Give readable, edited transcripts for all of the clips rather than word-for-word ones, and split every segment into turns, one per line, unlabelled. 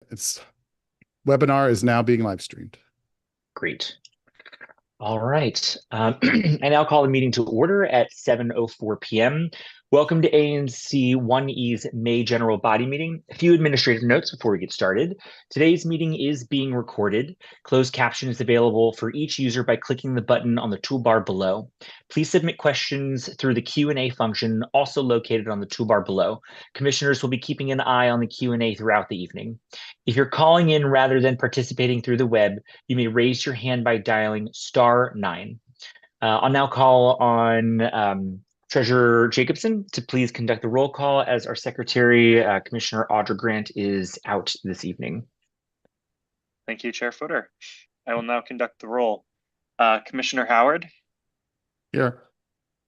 Its webinar is now being live streamed.
Great. All right. I now call the meeting to order at 7:04 p.m. Welcome to ANC 1E's May General Body Meeting. A few administrative notes before we get started. Today's meeting is being recorded. Closed caption is available for each user by clicking the button on the toolbar below. Please submit questions through the Q&A function, also located on the toolbar below. Commissioners will be keeping an eye on the Q&A throughout the evening. If you're calling in rather than participating through the web, you may raise your hand by dialing *9. I'll now call on Treasurer Jacobson to please conduct the roll call as our Secretary, Commissioner Audra Grant, is out this evening.
Thank you, Chair Footer. I will now conduct the roll. Commissioner Howard.
Here.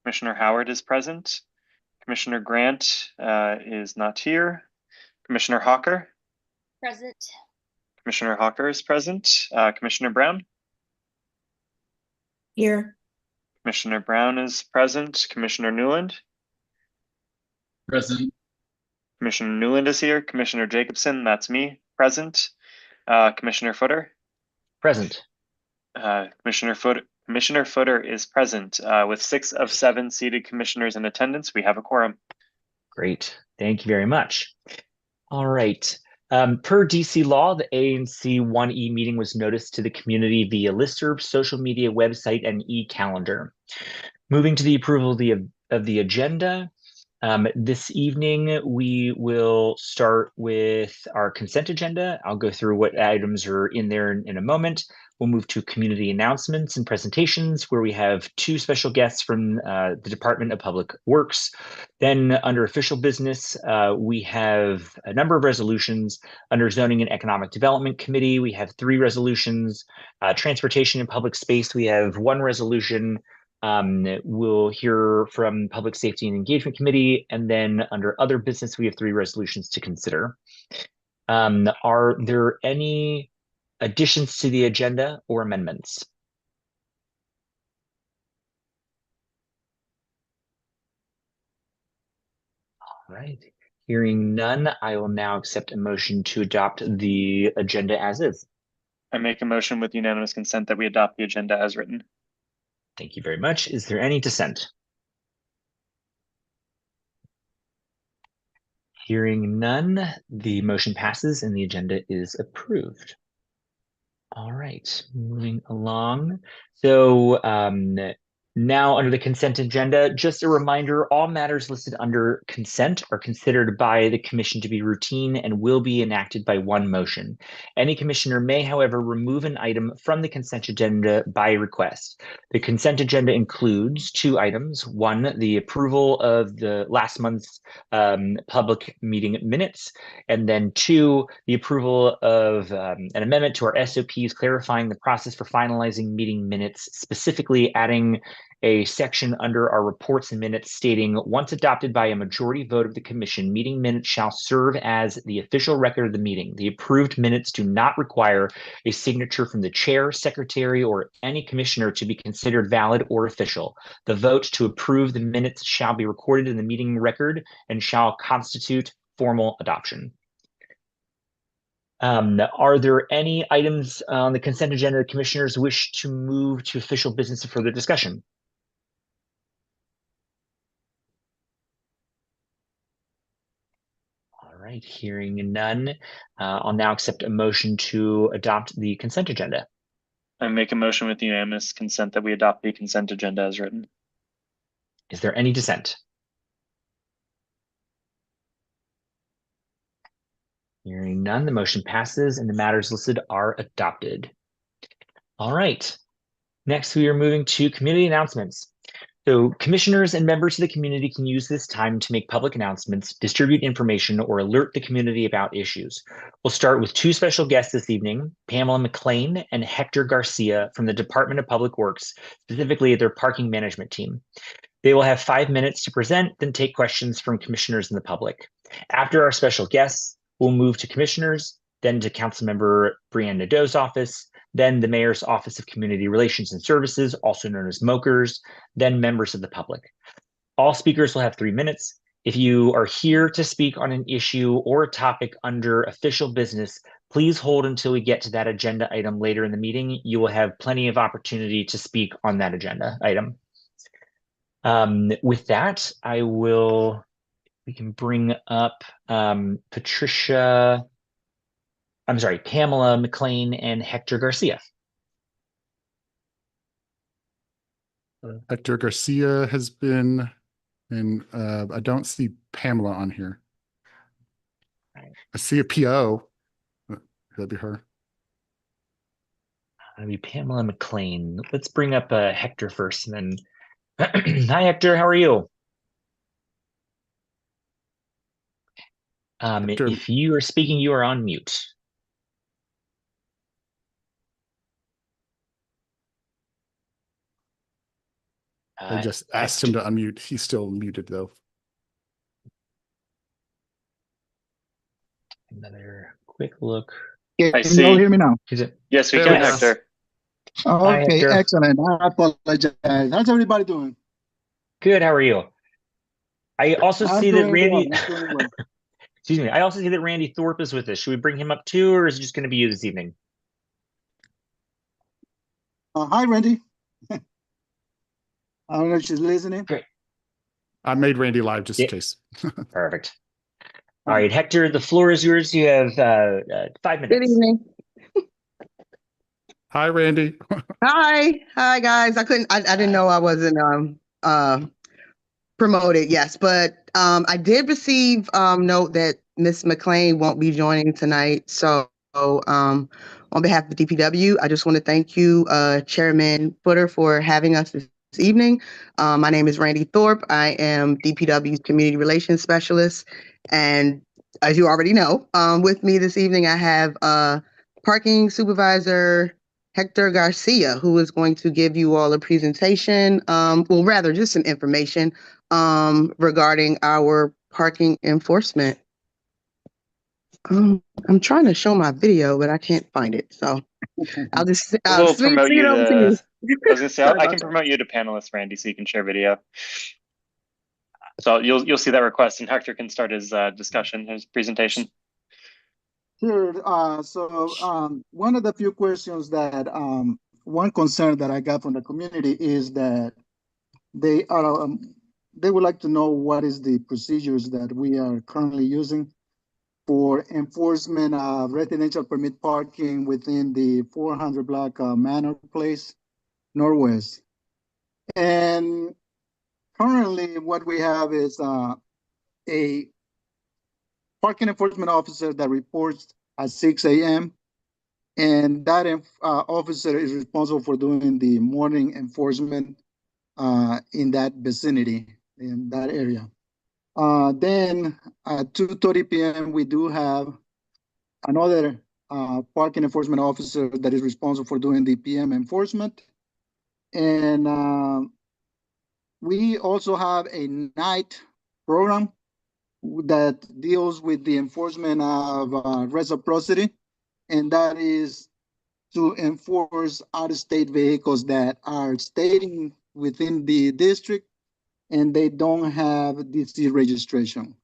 Commissioner Howard is present. Commissioner Grant is not here. Commissioner Hawker.
Present.
Commissioner Hawker is present. Commissioner Brown.
Here.
Commissioner Brown is present. Commissioner Newland.
Present.
Commissioner Newland is here. Commissioner Jacobson, that's me, present. Commissioner Footer.
Present.
Commissioner Footer is present. With 6 of 7 seated commissioners in attendance, we have a quorum.
Great. Thank you very much. All right. Per DC law, the ANC 1E meeting was noticed to the community via listserv, social media website, and e-calendar. Moving to the approval of the agenda, this evening we will start with our consent agenda. I'll go through what items are in there in a moment. We'll move to community announcements and presentations, where we have 2 special guests from the Department of Public Works. Then under official business, we have a number of resolutions. Under Zoning and Economic Development Committee, we have 3 resolutions. Transportation and Public Space, we have 1 resolution. We'll hear from Public Safety and Engagement Committee, and then under other business, we have 3 resolutions to consider. Are there any additions to the agenda or amendments? All right, hearing none, I will now accept a motion to adopt the agenda as is.
I make a motion with unanimous consent that we adopt the agenda as written.
Thank you very much. Is there any dissent? Hearing none, the motion passes and the agenda is approved. All right, moving along. So now under the consent agenda, just a reminder, all matters listed under consent are considered by the commission to be routine and will be enacted by 1 motion. Any commissioner may, however, remove an item from the consent agenda by request. The consent agenda includes 2 items. 1, the approval of the last month's public meeting minutes, and then 2, the approval of an amendment to our SOPs clarifying the process for finalizing meeting minutes, specifically adding a section under our reports and minutes stating, once adopted by a majority vote of the commission, meeting minutes shall serve as the official record of the meeting. The approved minutes do not require a signature from the chair, secretary, or any commissioner to be considered valid or official. The vote to approve the minutes shall be recorded in the meeting record and shall constitute formal adoption. Are there any items on the consent agenda the commissioners wish to move to official business and further discussion? All right, hearing none, I'll now accept a motion to adopt the consent agenda.
I make a motion with unanimous consent that we adopt the consent agenda as written.
Is there any dissent? Hearing none, the motion passes and the matters listed are adopted. All right, next we are moving to community announcements. So commissioners and members of the community can use this time to make public announcements, distribute information, or alert the community about issues. We'll start with 2 special guests this evening, Pamela McLean and Hector Garcia from the Department of Public Works, specifically their parking management team. They will have 5 minutes to present, then take questions from commissioners and the public. After our special guests, we'll move to commissioners, then to Councilmember Brianne Nadeau's office, then the Mayor's Office of Community Relations and Services, also known as MOKers, then members of the public. All speakers will have 3 minutes. If you are here to speak on an issue or a topic under official business, Please hold until we get to that agenda item later in the meeting. You will have plenty of opportunity to speak on that agenda item. With that, we can bring up Pamela McLean and Hector Garcia.
Hector Garcia has been, and I don't see Pamela on here. I see a PO. That'd be her.
That'd be Pamela McLean. Let's bring up Hector first, and then hi Hector, how are you?
Hector,
If you are speaking, you are on mute.
I just asked him to unmute. He's still muted though.
Another quick look.
I
Can
see.
you all hear me now?
Yes, we
There
can,
we go.
Hector.
Hi,
Okay,
Hector.
excellent. I apologize. How's everybody doing?
Good, how are you? I also
I'm
see that
doing
Randy,
well. I'm doing well.
excuse me, I also see that Randy Thorpe is with us. Should we bring him up too, or is it just going to be you this evening?
Hi, Randy. I don't know if she's listening.
Great.
I made Randy live just in
Yeah.
case.
Perfect. All right, Hector, the floor is yours. You have 5 minutes.
Good evening.
Hi, Randy.
Hi guys. I didn't know I wasn't promoted. Yes, but I did receive note that Miss McLean won't be joining tonight. So on behalf of the DPW, I just want to thank you, Chairman Footer, for having us this evening. My name is Randy Thorpe. I am DPW's Community Relations Specialist, and as you already know, with me this evening I have Parking Supervisor Hector Garcia, who is going to give you all a presentation, well, rather just some information regarding our parking enforcement. I'm trying to show my video, but I can't find it. So I'll just
We'll
swing
promote
it
you
over to
to,
you.
I was gonna say,
Sorry
I
about
can
that.
promote you to panelist, Randy, so you can share video. So you'll see that request, and Hector can start his discussion, his presentation.
Sure. One of the few questions that one concern that I got from the community is that they would like to know what is the procedures that we are currently using for enforcement of residential permit parking within the 400 block Manor Place Northwest. And currently what we have is a parking enforcement officer that reports at 6 a.m. And that officer is responsible for doing the morning enforcement in that vicinity, in that area. Then at 2:30 p.m., we do have another parking enforcement officer that is responsible for doing the PM enforcement. And we also have a night program that deals with the enforcement of reciprocity, and that is to enforce out-of-state vehicles that are staying within the district and they don't have DC registration.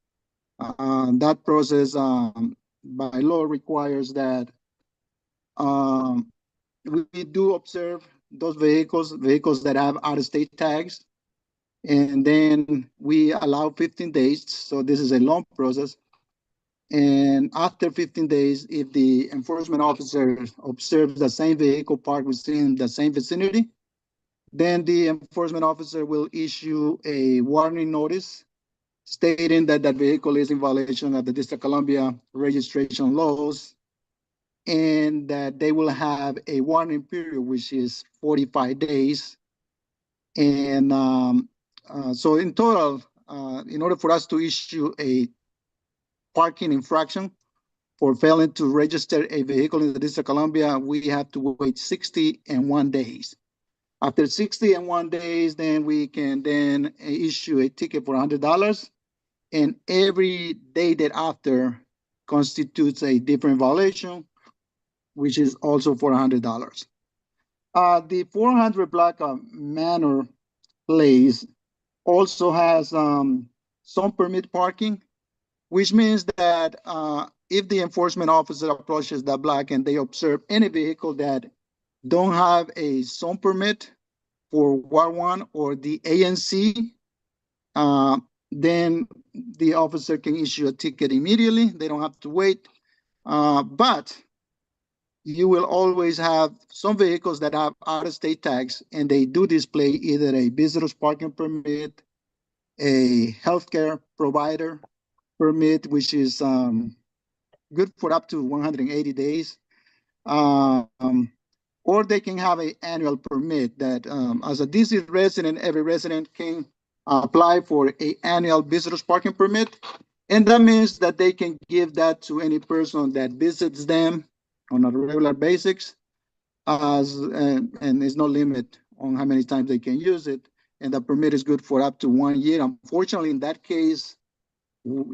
That process by law requires that we do observe those vehicles that have out-of-state tags, and then we allow 15 days. So this is a long process. And after 15 days, if the enforcement officer observes the same vehicle parked within the same vicinity, then the enforcement officer will issue a warning notice stating that that vehicle is in violation of the District of Columbia registration laws, and that they will have a warning period, which is 45 days. And so in total, in order for us to issue a parking infraction for failing to register a vehicle in the District of Columbia, we have to wait 61 days. After 61 days, then we can then issue a ticket for $100. And every day thereafter constitutes a different violation, which is also for $100. The 400 block Manor Place also has some permit parking, which means that if the enforcement officer approaches that block and they observe any vehicle that don't have a zone permit for Ward 1 or the ANC, then the officer can issue a ticket immediately. They don't have to wait. But you will always have some vehicles that have out-of-state tags, and they do display either a visitor's parking permit, a healthcare provider permit, which is good for up to 180 days. Or they can have an annual permit that as a DC resident, every resident can apply for an annual visitor's parking permit. And that means that they can give that to any person that visits them on a regular basis, and there's no limit on how many times they can use it. And the permit is good for up to 1 year. Unfortunately, in that case,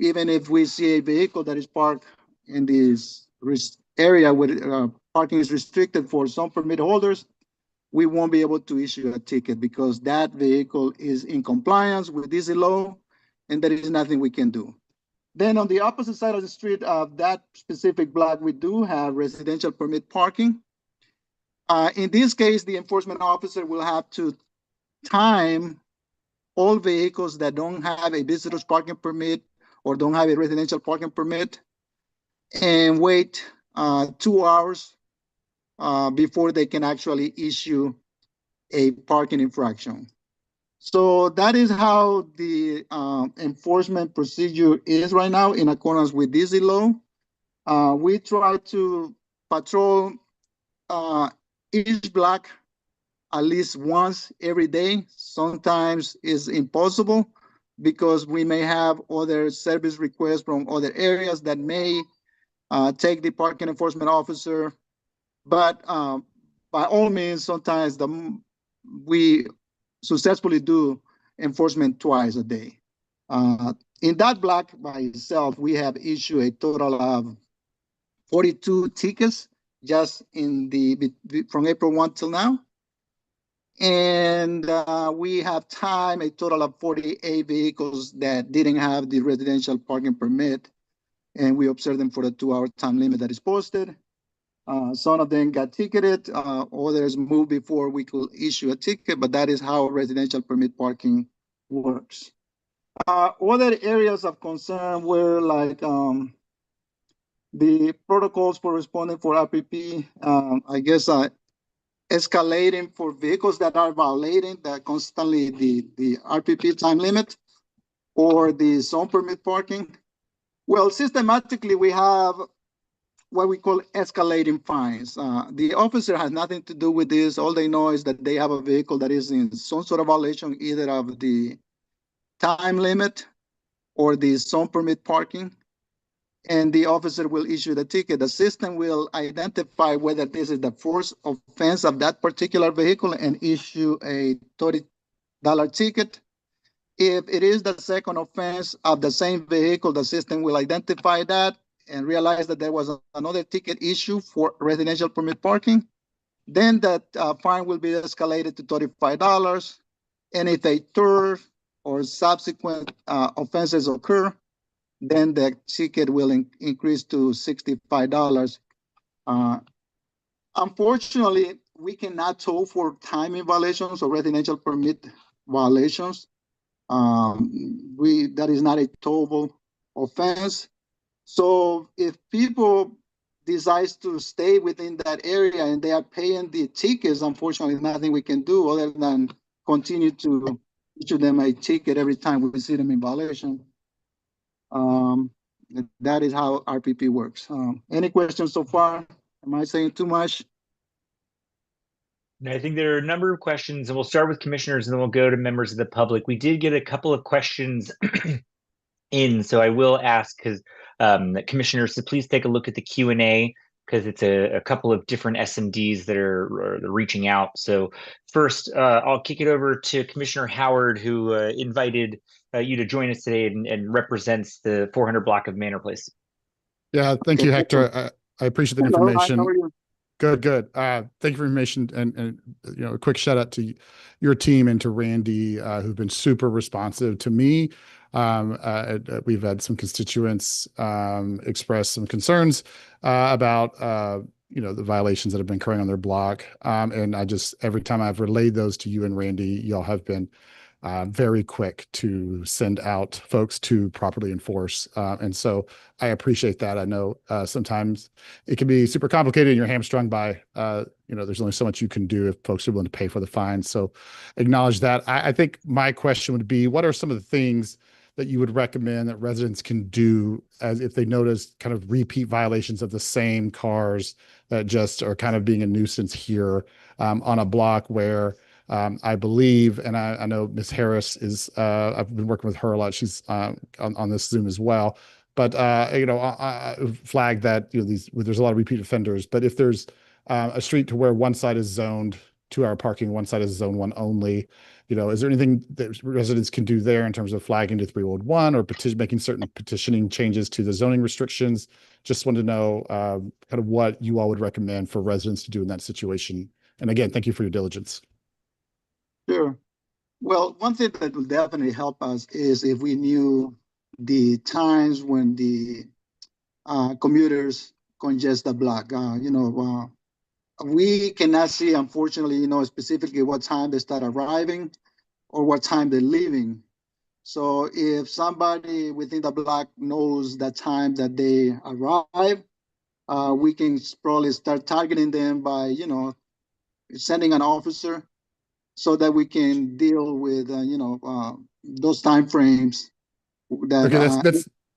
even if we see a vehicle that is parked in this area where parking is restricted for some permit holders, we won't be able to issue a ticket because that vehicle is in compliance with this law, and there is nothing we can do. Then on the opposite side of the street of that specific block, we do have residential permit parking. In this case, the enforcement officer will have to time all vehicles that don't have a visitor's parking permit or don't have a residential parking permit and wait 2 hours before they can actually issue a parking infraction. So that is how the enforcement procedure is right now in accordance with this law. We try to patrol each block at least once every day. Sometimes it's impossible because we may have other service requests from other areas that may take the parking enforcement officer. But by all means, sometimes we successfully do enforcement twice a day. In that block by itself, we have issued a total of 42 tickets just from April 1 till now. And we have timed a total of 48 vehicles that didn't have the residential parking permit, and we observed them for the 2-hour time limit that is posted. Some of them got ticketed, others moved before we could issue a ticket, but that is how residential permit parking works. Other areas of concern were like the protocols for responding for RPP, I guess escalating for vehicles that are violating constantly the RPP time limit or the zone permit parking. Well, systematically, we have what we call escalating fines. The officer has nothing to do with this. All they know is that they have a vehicle that is in some sort of violation, either of the time limit or the zone permit parking. And the officer will issue the ticket. The system will identify whether this is the first offense of that particular vehicle and issue a $30 ticket. If it is the second offense of the same vehicle, the system will identify that and realize that there was another ticket issue for residential permit parking. Then that fine will be escalated to $35. And if a third or subsequent offenses occur, then the ticket will increase to $65. Unfortunately, we cannot toll for timing violations or residential permit violations. That is not a tollable offense. So if people decide to stay within that area and they are paying the tickets, unfortunately, nothing we can do other than continue to issue them a ticket every time we see them in violation. That is how RPP works. Any questions so far? Am I saying too much?
I think there are a number of questions, and we'll start with commissioners, and then we'll go to members of the public. We did get a couple of questions in, so I will ask because commissioners, so please take a look at the Q&A because it's a couple of different SMDs that are reaching out. So first, I'll kick it over to Commissioner Howard, who invited you to join us today and represents the 400 block of Manor Place.
Yeah, thank you, Hector. I appreciate the information.
How are you?
Good. Thank you for information and a quick shout out to your team and to Randy, who've been super responsive to me. We've had some constituents express some concerns about the violations that have been occurring on their block. And every time I've relayed those to you and Randy, y'all have been very quick to send out folks to properly enforce. And so I appreciate that. I know sometimes it can be super complicated and you're hamstrung by, there's only so much you can do if folks are willing to pay for the fine. So acknowledge that. I think my question would be, what are some of the things that you would recommend that residents can do as if they notice kind of repeat violations of the same cars that just are kind of being a nuisance here on a block where I believe, and I know Ms. Harris is, I've been working with her a lot. She's on this Zoom as well. But, flag that, there's a lot of repeat offenders. But if there's a street to where one side is zoned 2-hour parking, one side is zone 1 only, is there anything that residents can do there in terms of flagging to 311 or making certain petitioning changes to the zoning restrictions? Just wanted to know kind of what you all would recommend for residents to do in that situation. And again, thank you for your diligence.
Sure. Well, one thing that will definitely help us is if we knew the times when the commuters congest the block. We cannot see, unfortunately, specifically what time they start arriving or what time they're leaving. So if somebody within the block knows the time that they arrive, we can probably start targeting them by, sending an officer so that we can deal with, those time frames.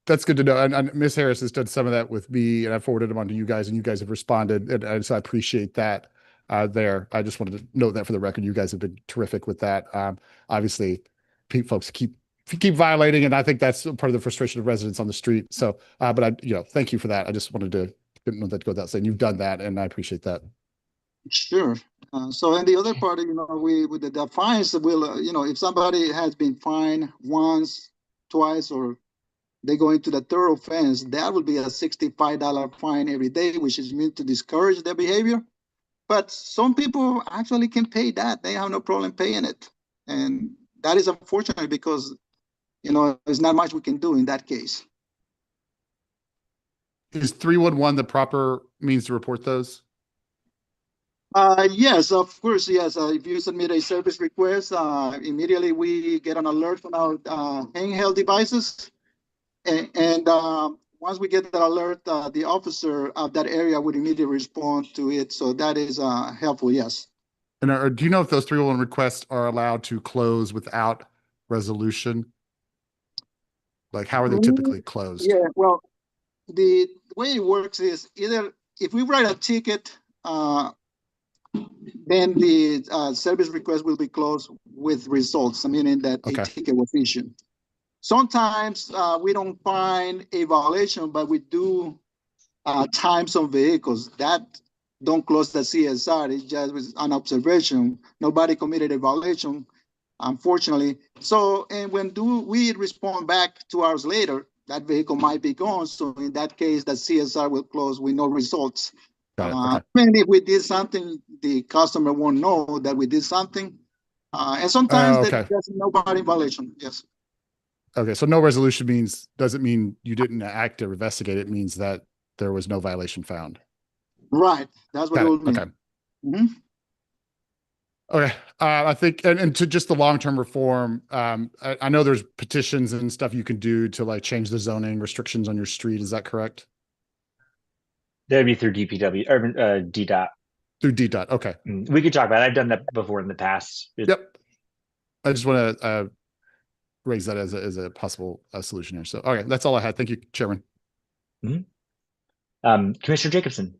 That's good to know. And Ms. Harris has done some of that with me, and I forwarded them on to you guys, and you guys have responded. And so I appreciate that there. I just wanted to note that for the record. You guys have been terrific with that. Obviously, folks keep violating, and I think that's part of the frustration of residents on the street. So, but thank you for that. I just wanted to didn't know that to go without saying. You've done that, and I appreciate that.
Sure. So, and the other part, we with the fines will, if somebody has been fined once, twice, or they go into the third offense, that would be a $65 fine every day, which is meant to discourage their behavior. But some people actually can pay that. They have no problem paying it. And that is unfortunate because, there's not much we can do in that case.
Is 311 the proper means to report those?
Yes, of course, yes. If you submit a service request, immediately we get an alert on our handheld devices. And once we get that alert, the officer of that area would immediately respond to it. So that is helpful, yes.
And do you know if those 311 requests are allowed to close without resolution? Like, how are they typically closed?
Yeah, well, the way it works is either if we write a ticket, then the service request will be closed with results, meaning that a ticket was issued. Sometimes we don't find a violation, but we do time some vehicles that don't close the CSR. It's just an observation. Nobody committed a violation, unfortunately. So, and when we respond back 2 hours later, that vehicle might be gone. So in that case, the CSR will close with no results.
Got it.
And if we did something, the customer won't know that we did something. And sometimes there's nobody violation. Yes.
Okay, so no resolution doesn't mean you didn't act or investigate. It means that there was no violation found.
Right. That's what it would mean.
Okay. Mm-hmm. Okay. I think, and to just the long-term reform, I know there's petitions and stuff you can do to like change the zoning restrictions on your street. Is that correct?
That'd be through DPW or DDOT.
Through DDOT. Okay.
We could talk about it. I've done that before in the past.
Yep. I just want to raise that as a possible solution here. So, okay, that's all I had. Thank you, Chairman.
Mm-hmm. Commissioner Jacobson.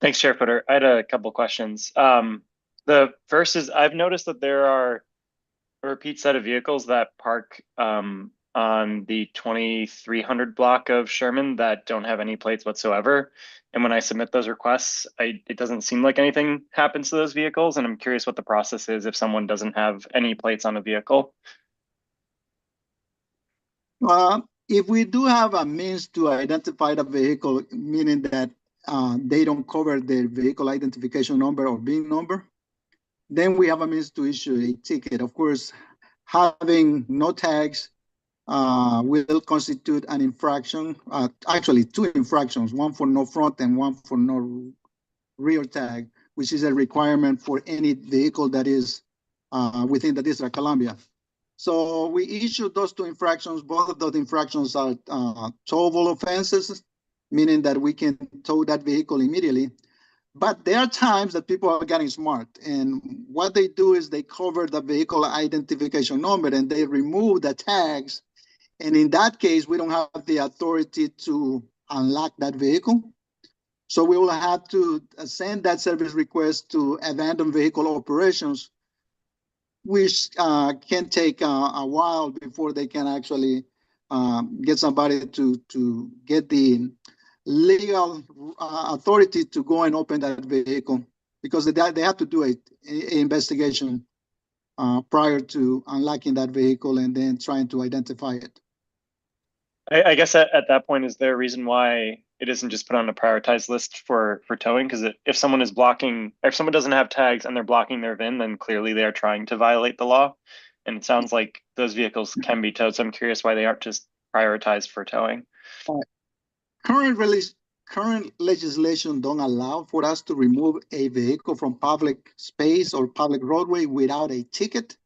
Thanks, Chair Footer. I had a couple questions. The first is I've noticed that there are a repeat set of vehicles that park on the 2300 block of Sherman that don't have any plates whatsoever. And when I submit those requests, it doesn't seem like anything happens to those vehicles. And I'm curious what the process is if someone doesn't have any plates on a vehicle.
If we do have a means to identify the vehicle, meaning that they don't cover the vehicle identification number or VIN number, then we have a means to issue a ticket. Of course, having no tags will constitute an infraction, actually two infractions, one for no front and one for no rear tag, which is a requirement for any vehicle that is within the District of Columbia. So we issued those two infractions. Both of those infractions are towable offenses, meaning that we can tow that vehicle immediately. But there are times that people are getting smart, and what they do is they cover the vehicle identification number and they remove the tags. And in that case, we don't have the authority to unlock that vehicle. So we will have to send that service request to abandoned vehicle operations, which can take a while before they can actually get somebody to get the legal authority to go and open that vehicle, because they have to do an investigation prior to unlocking that vehicle and then trying to identify it.
I guess at that point, is there a reason why it isn't just put on a prioritized list for towing? Because if someone is blocking, if someone doesn't have tags and they're blocking their VIN, then clearly they are trying to violate the law. And it sounds like those vehicles can be towed. So I'm curious why they aren't just prioritized for towing.
Current legislation don't allow for us to remove a vehicle from public space or public roadway without a ticket.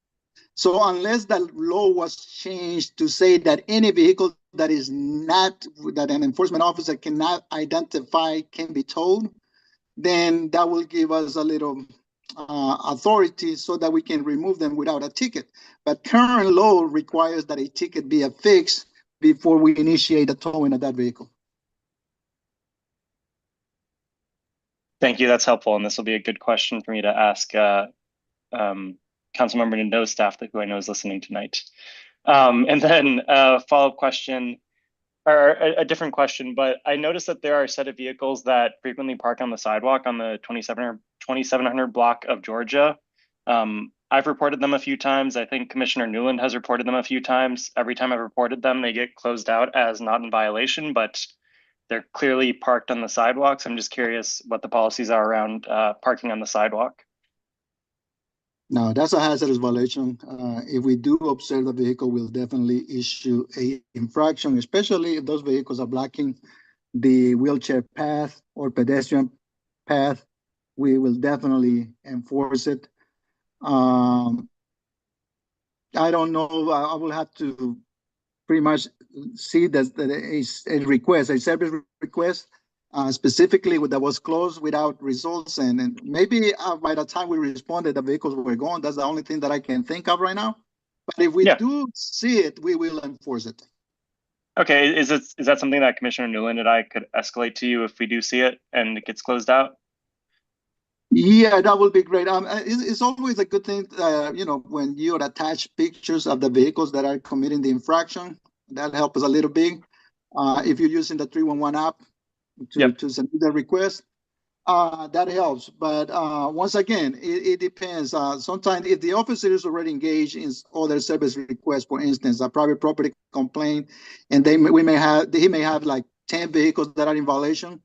So unless the law was changed to say that any vehicle that is not, that an enforcement officer cannot identify can be towed, then that will give us a little authority so that we can remove them without a ticket. But current law requires that a ticket be affixed before we initiate the towing of that vehicle.
Thank you. That's helpful. And this will be a good question for me to ask Councilmember Nando's staff, who I know is listening tonight. And then a follow-up question, or a different question, but I noticed that there are a set of vehicles that frequently park on the sidewalk on the 2700 block of Georgia. I've reported them a few times. I think Commissioner Newland has reported them a few times. Every time I've reported them, they get closed out as not in violation, but they're clearly parked on the sidewalks. I'm just curious what the policies are around parking on the sidewalk.
No, that's a hazardous violation. If we do observe the vehicle, we'll definitely issue a infraction, especially if those vehicles are blocking the wheelchair path or pedestrian path. We will definitely enforce it. I don't know. I will have to pretty much see that a request, a service request, specifically that was closed without results, and maybe by the time we responded, the vehicles were gone. That's the only thing that I can think of right now. But if we do see it, we will enforce it.
Okay, is that something that Commissioner Newland and I could escalate to you if we do see it and it gets closed out?
Yeah, that would be great. It's always a good thing, when you attach pictures of the vehicles that are committing the infraction. That helps us a little bit. If you're using the 311 app to send the request, that helps. But once again, it depends. Sometimes if the officer is already engaged in other service requests, for instance, a private property complaint, and he may have like 10 vehicles that are in violation,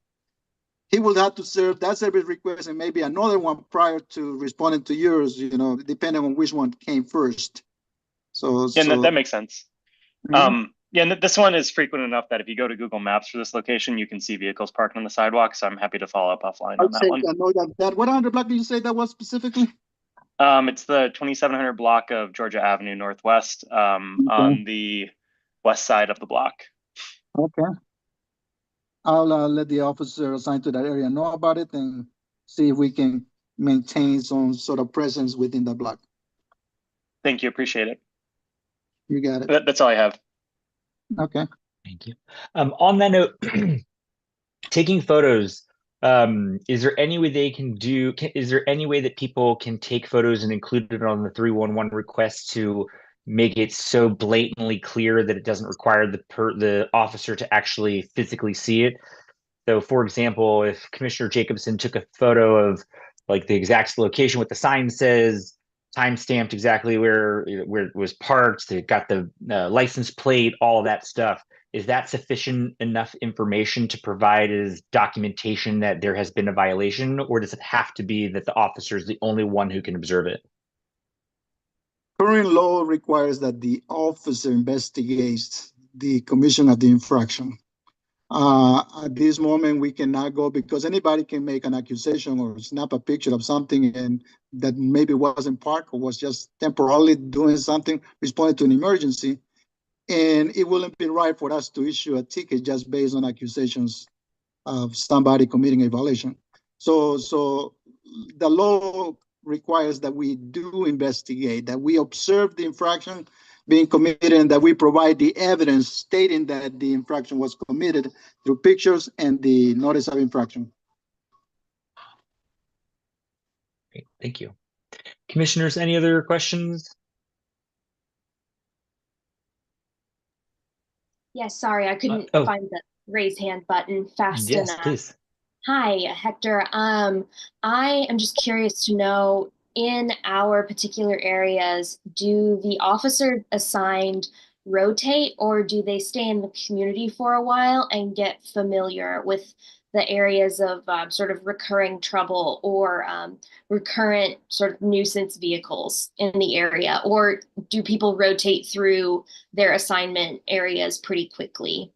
he will have to serve that service request and maybe another one prior to responding to yours, depending on which one came first.
That makes sense.
Mm-hmm.
And this one is frequent enough that if you go to Google Maps for this location, you can see vehicles parked on the sidewalk. So I'm happy to follow up offline on that one.
I know that. What 100 block did you say that was specifically?
It's the 2700 block of Georgia Avenue Northwest, on the west side of the block.
Okay. I'll let the officer assigned to that area know about it and see if we can maintain some sort of presence within the block.
Thank you. Appreciate it.
You got it.
That's all I have.
Okay.
Thank you. On that note, taking photos, is there any way they can do, is there any way that people can take photos and include it on the 311 request to make it so blatantly clear that it doesn't require the officer to actually physically see it? So for example, if Commissioner Jacobson took a photo of like the exact location, what the sign says, time-stamped exactly where it was parked, it got the license plate, all of that stuff, is that sufficient enough information to provide as documentation that there has been a violation, or does it have to be that the officer is the only one who can observe it?
Current law requires that the officer investigates the commission of the infraction. At this moment, we cannot go because anybody can make an accusation or snap a picture of something and that maybe wasn't parked or was just temporarily doing something, responding to an emergency. And it wouldn't be right for us to issue a ticket just based on accusations of somebody committing a violation. So the law requires that we do investigate, that we observe the infraction being committed, and that we provide the evidence stating that the infraction was committed through pictures and the notice of infraction.
Great, thank you. Commissioners, any other questions?
Yes, sorry, I couldn't
Oh.
find the raise hand button fast
Yes,
enough.
please.
Hi, Hector. I am just curious to know, in our particular areas, do the officers assigned rotate, or do they stay in the community for a while and get familiar with the areas of sort of recurring trouble or recurrent sort of nuisance vehicles in the area? Or do people rotate through their assignment areas pretty quickly?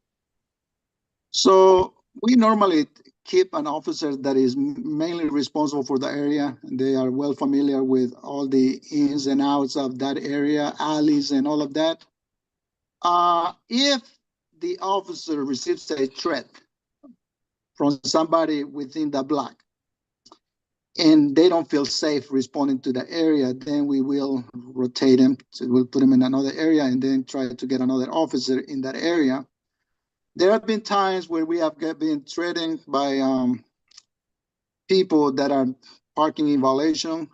So we normally keep an officer that is mainly responsible for the area. They are well familiar with all the ins and outs of that area, alleys and all of that. If the officer receives a threat from somebody within the block and they don't feel safe responding to the area, then we will rotate them. So we'll put them in another area and then try to get another officer in that area. There have been times where we have been threatened by people that are parking in violation,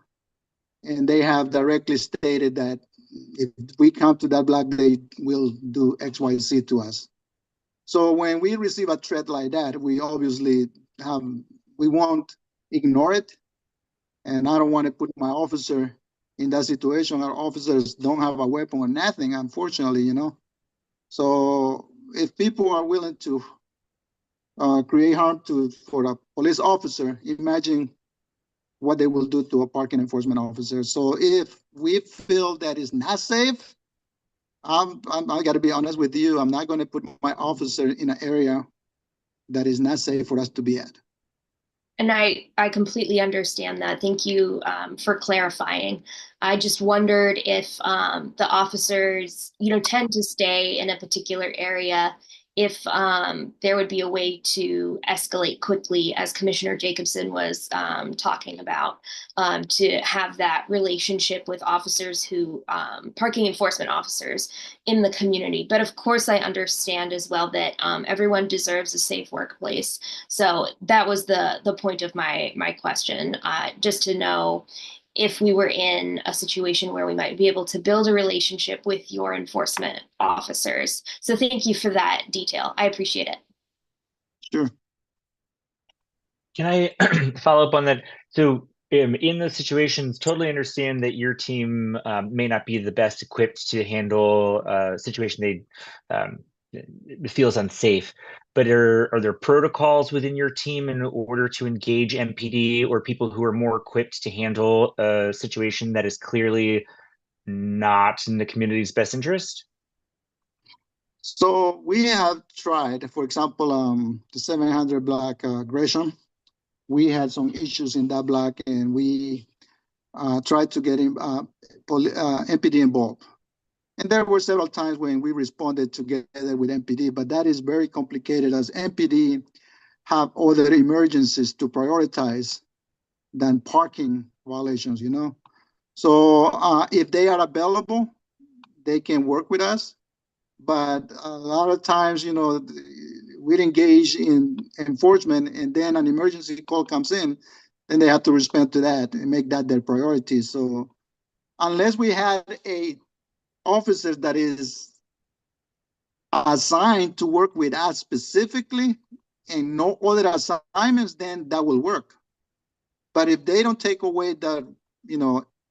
and they have directly stated that if we come to that block, they will do X, Y, Z to us. So when we receive a threat like that, we obviously we won't ignore it. And I don't want to put my officer in that situation. Our officers don't have a weapon or nothing, unfortunately, you know. So if people are willing to create harm for a police officer, imagine what they will do to a parking enforcement officer. So if we feel that is not safe, I got to be honest with you, I'm not going to put my officer in an area that is not safe for us to be at.
And I completely understand that. Thank you for clarifying. I just wondered if the officers, tend to stay in a particular area, if there would be a way to escalate quickly, as Commissioner Jacobson was talking about, to have that relationship with officers who, parking enforcement officers in the community. But of course, I understand as well that everyone deserves a safe workplace. So that was the point of my question, just to know if we were in a situation where we might be able to build a relationship with your enforcement officers. So thank you for that detail. I appreciate it.
Sure.
Can I follow up on that? So in those situations, totally understand that your team may not be the best equipped to handle a situation it feels unsafe, but are there protocols within your team in order to engage MPD or people who are more equipped to handle a situation that is clearly not in the community's best interest?
So we have tried, for example, the 700 block Gresham. We had some issues in that block, and we tried to get MPD involved. And there were several times when we responded together with MPD, but that is very complicated as MPD have other emergencies to prioritize than parking violations, you know? So if they are available, they can work with us. But a lot of times, we engage in enforcement and then an emergency call comes in, then they have to respond to that and make that their priority. So unless we had a officer that is assigned to work with us specifically and no other assignments, then that will work. But if they don't take away the,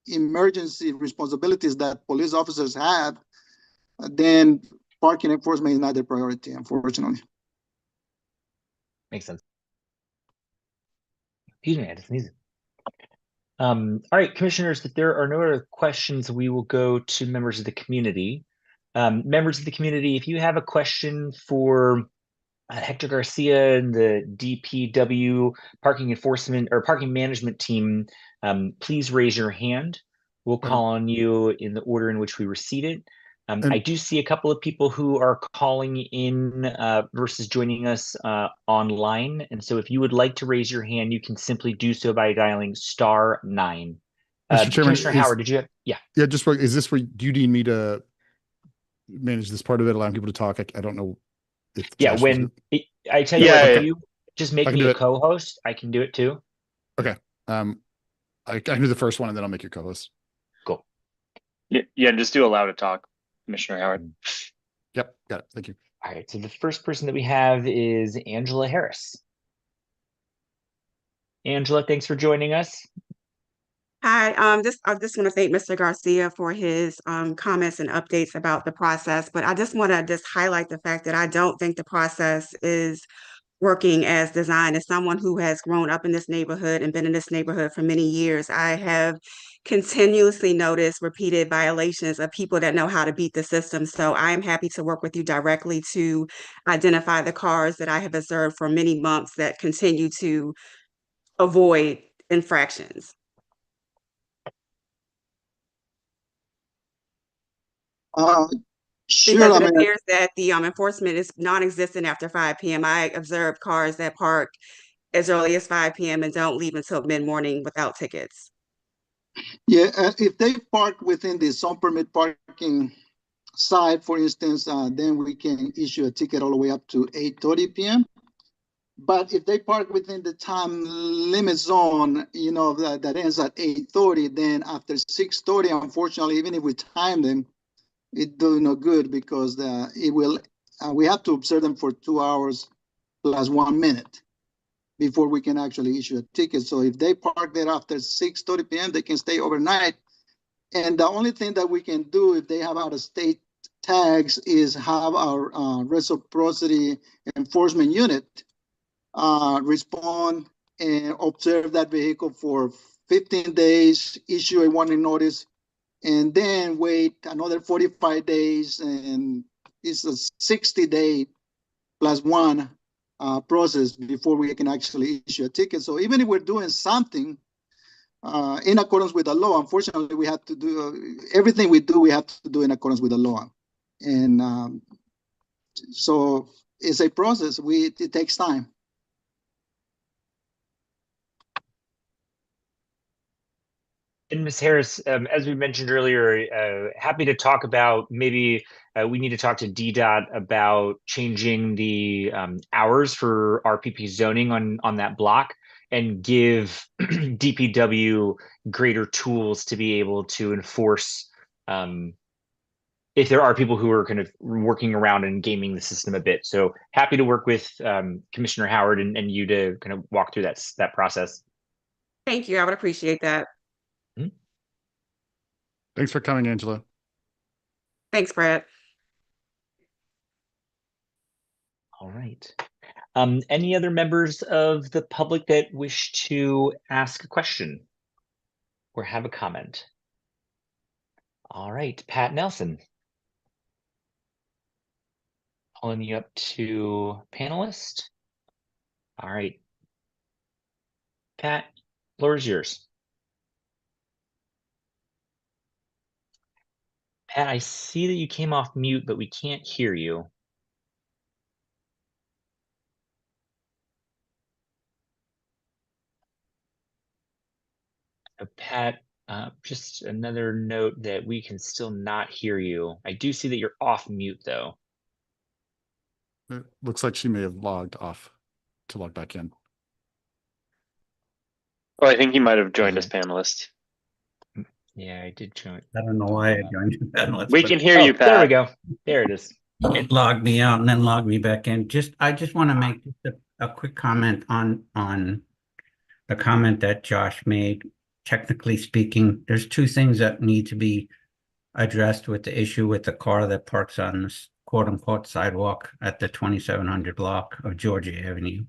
emergency responsibilities that police officers have, then parking enforcement is not their priority, unfortunately.
Makes sense. Excuse me, I had to sneeze. All right, commissioners, if there are no other questions, we will go to members of the community. Members of the community, if you have a question for Hector Garcia and the DPW parking enforcement or parking management team, please raise your hand. We'll call on you in the order in which we receive it. I do see a couple of people who are calling in versus joining us online. And so if you would like to raise your hand, you can simply do so by dialing *9.
Mr. Chairman,
Commissioner Howard, did you have, yeah.
Yeah, just for, is this where, do you need me to manage this part of it, allowing people to talk? I don't know if
Yeah,
Josh
when I tell you
Yeah,
what,
yeah.
if you just make
I can
me
do
a
it.
co-host, I can do it too.
Okay. I can do the first one and then I'll make your co-host.
Cool.
Yeah, just do allow to talk, Commissioner Howard.
Yep, got it. Thank you.
All right, so the first person that we have is Angela Harris. Angela, thanks for joining us.
Hi, I just want to thank Mr. Garcia for his comments and updates about the process, but I just want to just highlight the fact that I don't think the process is working as designed. As someone who has grown up in this neighborhood and been in this neighborhood for many years, I have continuously noticed repeated violations of people that know how to beat the system. So I am happy to work with you directly to identify the cars that I have observed for many months that continue to avoid infractions.
Sure,
Because
I
it
mean,
appears that the enforcement is non-existent after 5 p.m. I observed cars that park as early as 5 p.m. and don't leave until mid-morning without tickets.
yeah, if they park within the zone permit parking side, for instance, then we can issue a ticket all the way up to 8:30 p.m. But if they park within the time limit zone, you know, that ends at 8:30, then after 6:30, unfortunately, even if we time them, it do no good because it will. We have to observe them for 2 hours plus 1 minute before we can actually issue a ticket. So if they park there after 6:30 p.m., they can stay overnight. And the only thing that we can do if they have out-of-state tags is have our reciprocity enforcement unit respond and observe that vehicle for 15 days, issue a warning notice, and then wait another 45 days. And it's a 60-day plus one process before we can actually issue a ticket. So even if we're doing something in accordance with the law, unfortunately, we have to do everything we do, we have to do in accordance with the law. And so it's a process. It takes time.
And Ms. Harris, as we mentioned earlier, happy to talk about maybe we need to talk to DDOT about changing the hours for RPP zoning on that block and give DPW greater tools to be able to enforce if there are people who are kind of working around and gaming the system a bit. So happy to work with Commissioner Howard and you to kind of walk through that process.
Thank you. I would appreciate that.
Thanks for coming, Angela.
Thanks, Brad.
All right. Any other members of the public that wish to ask a question or have a comment? All right, Pat Nelson. Calling you up to panelist. All right. Pat, floor is yours. Pat, I see that you came off mute, but we can't hear you. Pat, just another note that we can still not hear you. I do see that you're off mute, though.
It looks like she may have logged off to log back in.
Oh, I think he might have joined as panelist.
Yeah, I did join.
I don't know why I joined the panelist.
We can hear you, Pat.
There we go. There it is.
It logged me out and then logged me back in. I just want to make a quick comment on the comment that Josh made. Technically speaking, there's two things that need to be addressed with the issue with the car that parks on this quote unquote sidewalk at the 2700 block of Georgia Avenue.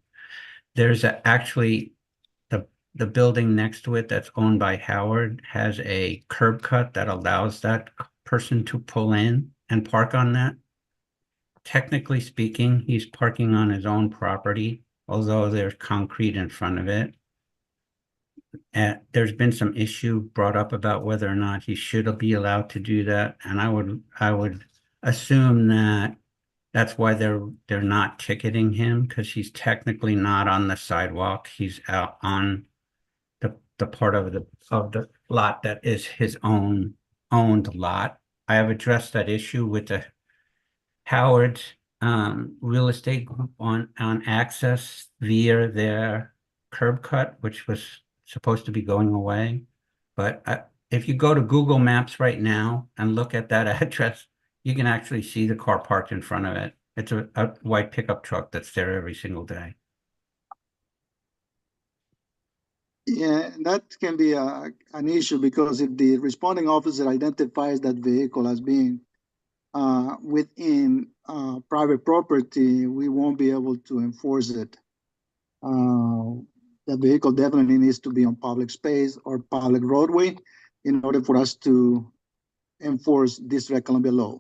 There's actually the building next to it that's owned by Howard has a curb cut that allows that person to pull in and park on that. Technically speaking, he's parking on his own property, although there's concrete in front of it. And there's been some issue brought up about whether or not he should be allowed to do that. And I would assume that that's why they're not ticketing him, because he's technically not on the sidewalk. He's out on the part of the lot that is his owned lot. I have addressed that issue with the Howard real estate group on access via their curb cut, which was supposed to be going away. But if you go to Google Maps right now and look at that address, you can actually see the car parked in front of it. It's a white pickup truck that's there every single day.
Yeah, that can be an issue, because if the responding officer identifies that vehicle as being within private property, we won't be able to enforce it. The vehicle definitely needs to be on public space or public roadway in order for us to enforce District Columbia law.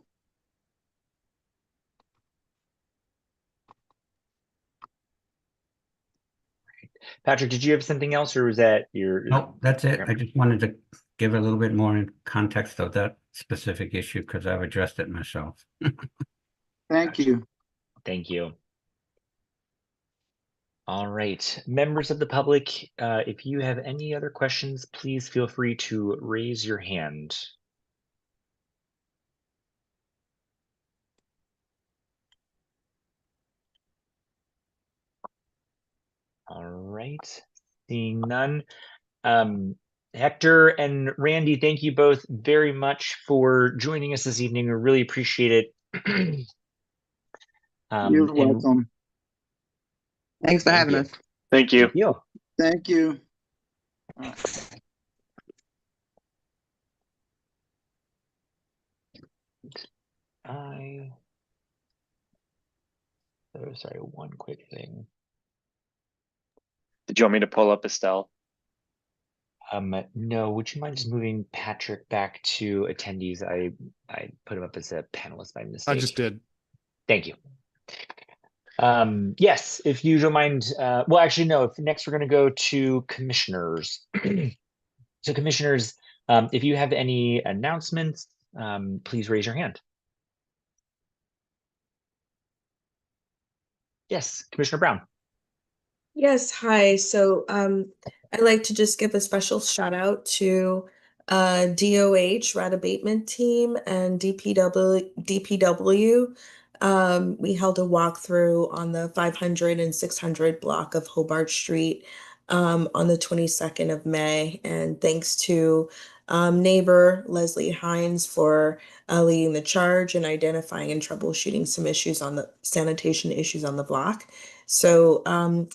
Patrick, did you have something else, or was that your?
Nope, that's it.
Okay.
I just wanted to give a little bit more in context of that specific issue because I've addressed it myself.
Thank you.
Thank you. All right, members of the public, if you have any other questions, please feel free to raise your hand. All right, seeing none. Hector and Randy, thank you both very much for joining us this evening. We really appreciate it.
You're welcome.
Thanks for having us.
Thank you.
Thank you.
Thank you.
Sorry, one quick thing.
Did you want me to pull up Estelle?
No, would you mind just moving Patrick back to attendees? I put him up as a panelist by mistake.
I just did.
Thank you. Yes, if you don't mind. Well, actually, no. Next, we're going to go to commissioners. So, commissioners, if you have any announcements, please raise your hand. Yes, Commissioner Brown.
Yes, hi. So I'd like to just give a special shout out to DOH, Rat Abatement Team, and DPW. We held a walkthrough on the 500 and 600 block of Hobart Street on the 22nd of May. And thanks to neighbor Leslie Hines for leading the charge and identifying and troubleshooting some issues on the sanitation issues on the block. So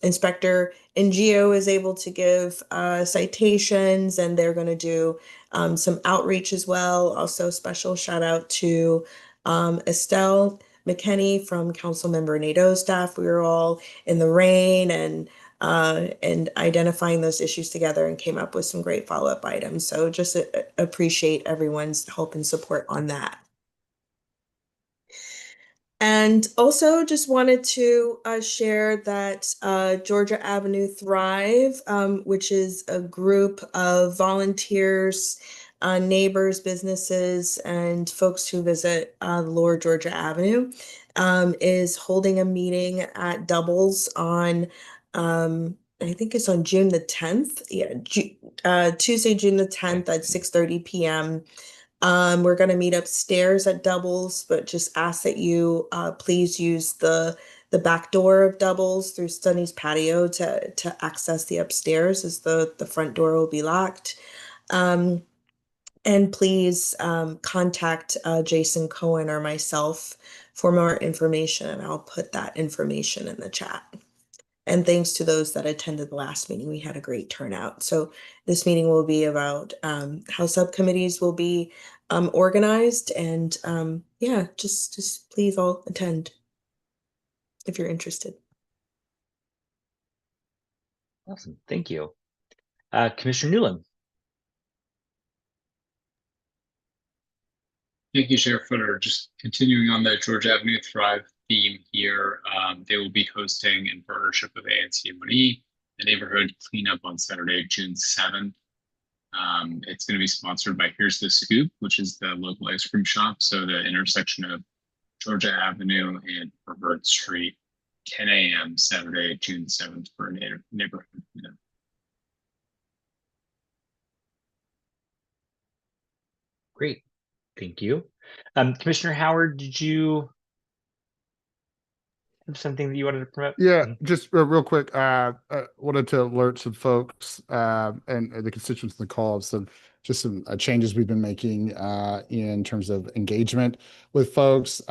Inspector NGO is able to give citations, and they're going to do some outreach as well. Also, special shout out to Estelle McKinney from Councilmember Nadeau's staff. We were all in the rain and identifying those issues together and came up with some great follow-up items. So just appreciate everyone's help and support on that. And also just wanted to share that Georgia Avenue Thrive, which is a group of volunteers, neighbors, businesses, and folks who visit Lower Georgia Avenue, is holding a meeting at Doubles on, I think it's on June the 10th. Yeah, Tuesday, June the 10th at 6:30 p.m. We're going to meet upstairs at Doubles, but just ask that you please use the back door of Doubles through Sunny's patio to access the upstairs, as the front door will be locked. And please contact Jason Cohen or myself for more information, and I'll put that information in the chat. And thanks to those that attended the last meeting, we had a great turnout. So this meeting will be about how subcommittees will be organized. And yeah, just please all attend if you're interested.
Awesome, thank you. Commissioner Newland.
Thank you, Sheriff Footer. Just continuing on the Georgia Avenue Thrive theme here, they will be hosting in partnership with ANC and 1E the neighborhood cleanup on Saturday, June 7th. It's going to be sponsored by Here's the Scoop, which is the local ice cream shop. So the intersection of Georgia Avenue and Herbert Street, 10 a.m. Saturday, June 7th for a neighborhood cleanup.
Great, thank you. Commissioner Howard, did you have something that you wanted to promote?
Yeah, just real quick. Wanted to alert some folks and the constituents in the call of some changes we've been making in terms of engagement with folks.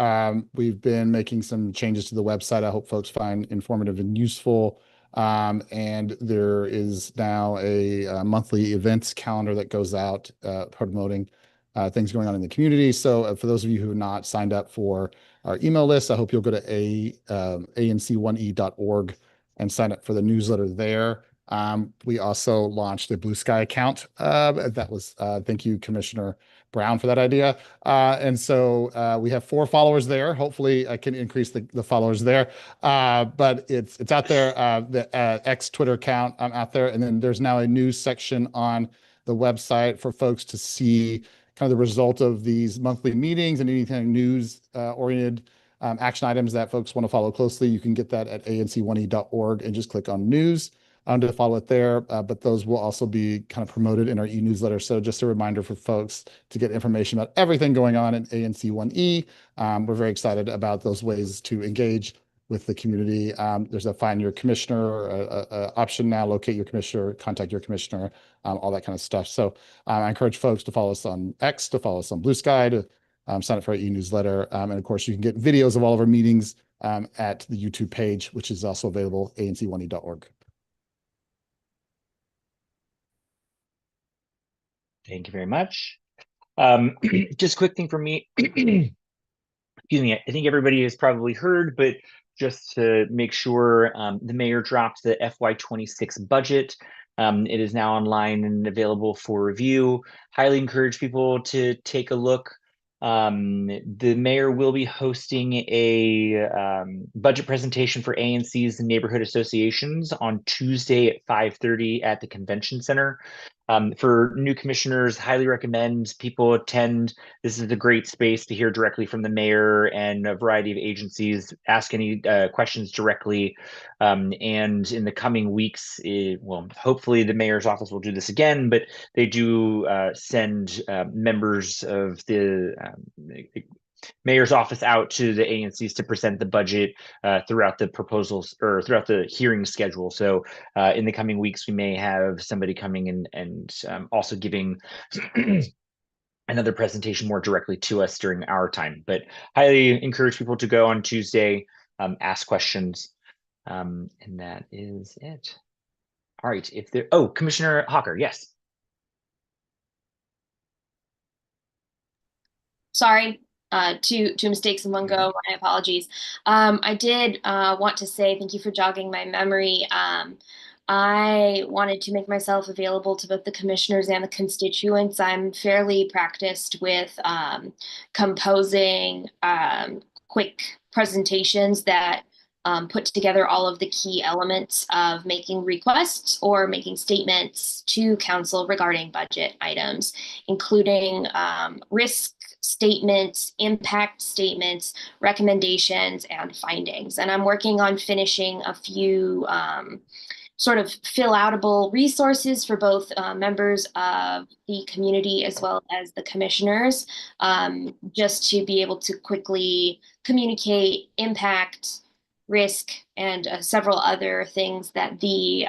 We've been making some changes to the website. I hope folks find informative and useful. And there is now a monthly events calendar that goes out promoting things going on in the community. So for those of you who have not signed up for our email list, I hope you'll go to anc1e.org and sign up for the newsletter there. We also launched a Blue Sky account. That was thank you, Commissioner Brown, for that idea. And so we have 4 followers there. Hopefully, I can increase the followers there. But it's out there. The X Twitter account, I'm out there, and then there's now a news section on the website for folks to see kind of the result of these monthly meetings and anything news oriented action items that folks want to follow closely. You can get that at anc1e.org and just click on news to follow it there. But those will also be kind of promoted in our e-newsletter. So just a reminder for folks to get information about everything going on in ANC1E. We're very excited about those ways to engage with the community. There's a find your commissioner option now, locate your commissioner, contact your commissioner, all that kind of stuff. So I encourage folks to follow us on X, to follow us on Blue Sky, to sign up for our e-newsletter. And of course, you can get videos of all of our meetings at the YouTube page, which is also available, anc1e.org.
Thank you very much. Just a quick thing for me. Excuse me, I think everybody has probably heard, but just to make sure, the mayor dropped the FY26 budget. It is now online and available for review. Highly encourage people to take a look. The mayor will be hosting a budget presentation for ANCs and neighborhood associations on Tuesday at 5:30 at the convention center. For new commissioners, highly recommend people attend. This is a great space to hear directly from the mayor and a variety of agencies, ask any questions directly. And in the coming weeks, well, hopefully the mayor's office will do this again, but they do send members of the mayor's office out to the ANCs to present the budget throughout the proposals or throughout the hearing schedule. So in the coming weeks, we may have somebody coming in and also giving another presentation more directly to us during our time. But highly encourage people to go on Tuesday, ask questions, and that is it. All right, if there, oh, Commissioner Hawker, yes.
Sorry, two mistakes in one go. My apologies. I did want to say thank you for jogging my memory. I wanted to make myself available to both the commissioners and the constituents. I'm fairly practiced with composing quick presentations that put together all of the key elements of making requests or making statements to council regarding budget items, including risk statements, impact statements, recommendations, and findings. And I'm working on finishing a few sort of fill-outable resources for both members of the community as well as the commissioners, just to be able to quickly communicate impact, risk, and several other things that the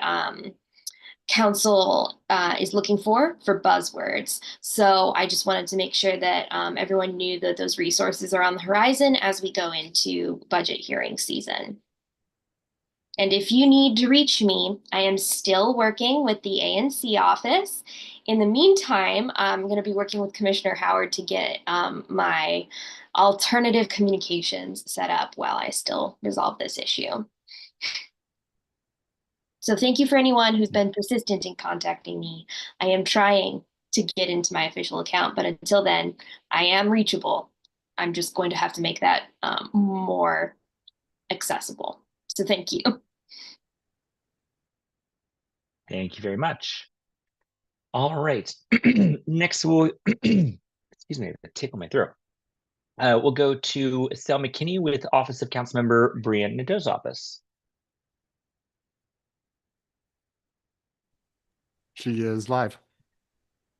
council is looking for buzzwords. So I just wanted to make sure that everyone knew that those resources are on the horizon as we go into budget hearing season. And if you need to reach me, I am still working with the ANC office. In the meantime, I'm going to be working with Commissioner Howard to get my alternative communications set up while I still resolve this issue. So thank you for anyone who's been persistent in contacting me. I am trying to get into my official account, but until then, I am reachable. I'm just going to have to make that more accessible. So thank you.
Thank you very much. All right. Next, we'll, excuse me, I tickle my throat. We'll go to Estelle McKinney with Office of Councilmember Brianne Nadeau's office.
She is live.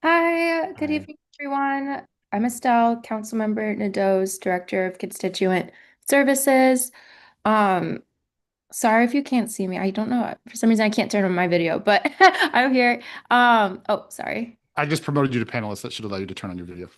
Hi, good evening, everyone. I'm Estelle, Councilmember Nadeau's Director of Constituent Services. Sorry if you can't see me. I don't know. For some reason, I can't turn on my video, but I'm here. Oh, sorry.
I just promoted you to panelist. That should allow you to turn on your video.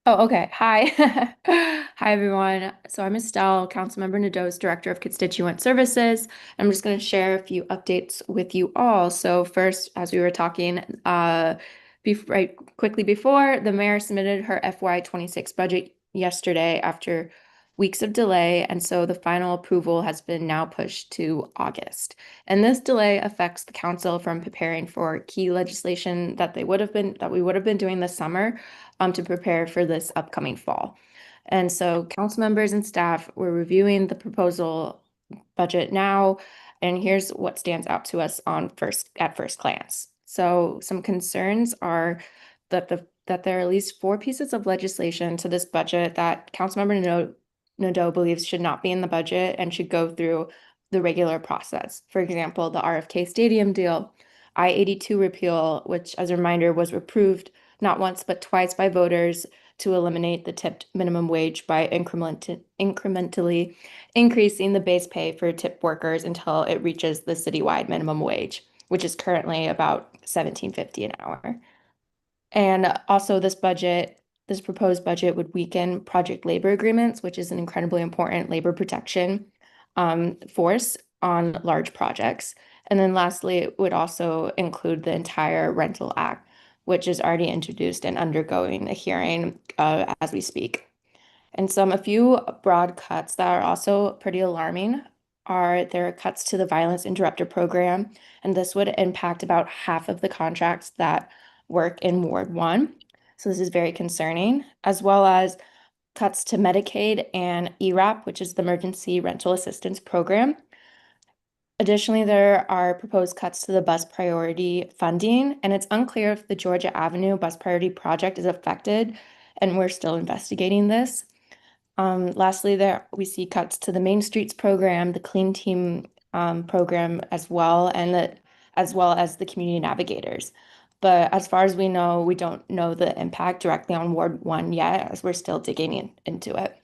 Oh, okay. Hi. Hi, everyone. So I'm Estelle, Councilmember Nadeau's Director of Constituent Services. I'm just going to share a few updates with you all. So first, as we were talking right quickly before, the mayor submitted her FY26 budget yesterday after weeks of delay, and so the final approval has been now pushed to August. And this delay affects the council from preparing for key legislation that we would have been doing this summer to prepare for this upcoming fall. And so council members and staff were reviewing the proposal budget now, and here's what stands out to us at first glance. So some concerns are that there are at least 4 pieces of legislation to this budget that Councilmember Nadeau believes should not be in the budget and should go through the regular process. For example, the RFK Stadium deal, I-82 repeal, which as a reminder was approved not once but twice by voters to eliminate the tipped minimum wage by incrementally increasing the base pay for tipped workers until it reaches the citywide minimum wage, which is currently about $17.50 an hour. And also this proposed budget would weaken project labor agreements, which is an incredibly important labor protection force on large projects. And then lastly, it would also include the entire Rental Act, which is already introduced and undergoing a hearing as we speak. And a few broad cuts that are also pretty alarming there are cuts to the Violence Interrupter Program, and this would impact about half of the contracts that work in Ward 1. So this is very concerning, as well as cuts to Medicaid and ERAP, which is the Emergency Rental Assistance Program. Additionally, there are proposed cuts to the bus priority funding, and it's unclear if the Georgia Avenue bus priority project is affected, and we're still investigating this. Lastly, we see cuts to the Main Streets program, the Clean Team program as well, as well as the community navigators. But as far as we know, we don't know the impact directly on Ward 1 yet, as we're still digging into it.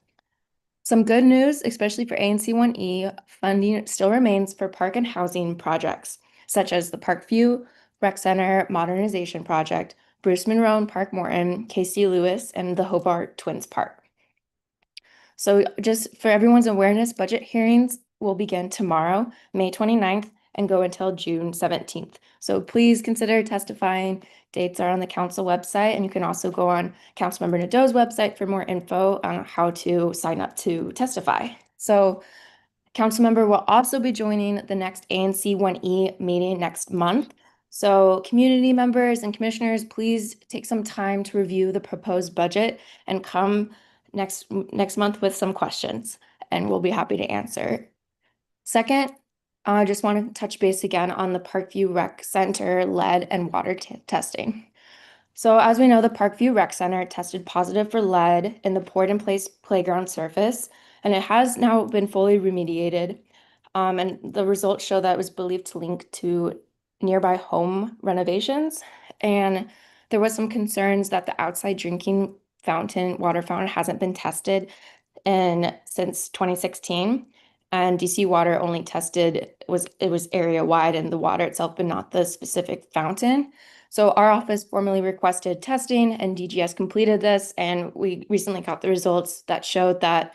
Some good news, especially for ANC 1E, funding still remains for park and housing projects, such as the Parkview Rec Center Modernization Project, Bruce Monroe and Park Morton, Casey Lewis, and the Hobart Twins Park. So just for everyone's awareness, budget hearings will begin tomorrow, May 29th, and go until June 17th. So please consider testifying. Dates are on the council website, and you can also go on Councilmember Nadeau's website for more info on how to sign up to testify. So Councilmember will also be joining the next ANC 1E meeting next month. So community members and commissioners, please take some time to review the proposed budget and come next month with some questions, and we'll be happy to answer. Second, I just want to touch base again on the Parkview Rec Center lead and water testing. So as we know, the Parkview Rec Center tested positive for lead in the poured-in-place playground surface, and it has now been fully remediated. And the results show that it was believed to link to nearby home renovations. And there was some concerns that the outside drinking water fountain hasn't been tested since 2016. And DC Water only tested, it was area wide and the water itself, but not the specific fountain. So our office formally requested testing and DGS completed this, and we recently got the results that showed that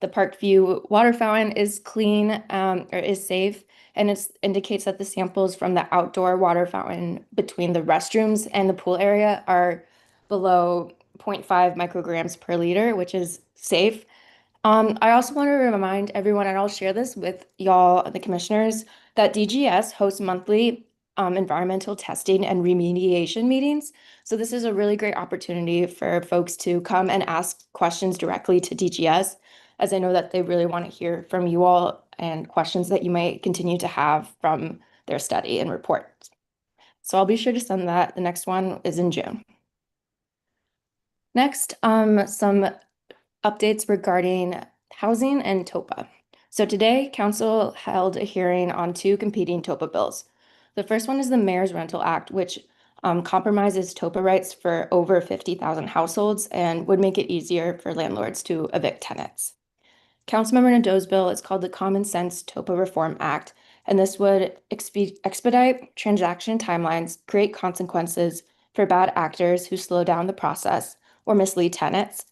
The Parkview water fountain is clean, or is safe, and it indicates that the samples from the outdoor water fountain between the restrooms and the pool area are below 0.5 micrograms per liter, which is safe. I also want to remind everyone, and I'll share this with y'all, the commissioners, that DGS hosts monthly environmental testing and remediation meetings. So this is a really great opportunity for folks to come and ask questions directly to DGS, as I know that they really want to hear from you all and questions that you might continue to have from their study and report. So I'll be sure to send that. The next one is in June. Next, some updates regarding housing and TOPA. So today, Council held a hearing on two competing TOPA bills. The first one is the Mayor's Rental Act, which compromises TOPA rights for over 50,000 households and would make it easier for landlords to evict tenants. Councilmember Nadeau's bill is called the Common Sense TOPA Reform Act, and this would expedite transaction timelines, create consequences for bad actors who slow down the process or mislead tenants,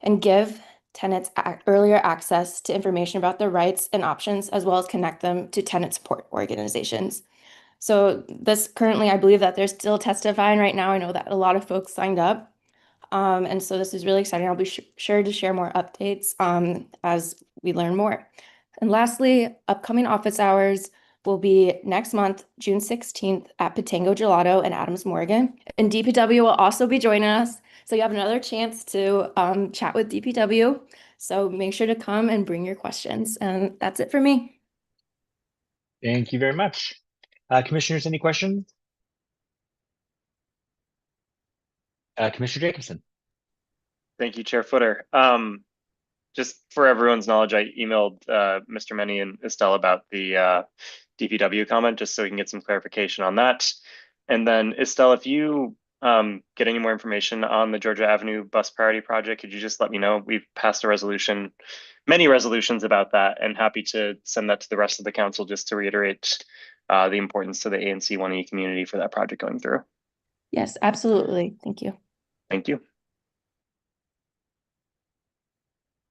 and give tenants earlier access to information about their rights and options, as well as connect them to tenant support organizations. So this currently, I believe that they're still testifying right now. I know that a lot of folks signed up. And so this is really exciting. I'll be sure to share more updates as we learn more. And lastly, upcoming office hours will be next month, June 16th at Patango Gelato in Adams Morgan. And DPW will also be joining us. So you have another chance to chat with DPW. So make sure to come and bring your questions. And that's it for me.
Thank you very much. Commissioners, any questions? Commissioner Jacobson.
Thank you, Chair Footer. Just for everyone's knowledge, I emailed Mr. Meny and Estelle about the DPW comment, just so we can get some clarification on that. And then Estelle, if you get any more information on the Georgia Avenue bus priority project, could you just let me know? We've passed a resolution, many resolutions about that, and happy to send that to the rest of the council just to reiterate the importance to the ANC 1E community for that project going through.
Yes, absolutely. Thank you.
Thank you.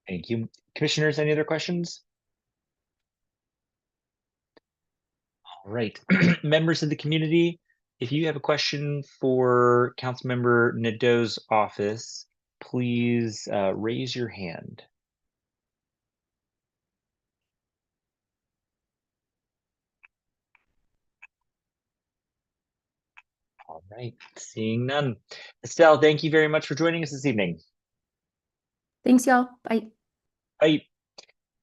Thank you. Commissioners, any other questions? All right. Members of the community, if you have a question for Councilmember Nadeau's office, please raise your hand. All right, seeing none. Estelle, thank you very much for joining us this evening.
Thanks, y'all. Bye.
Bye.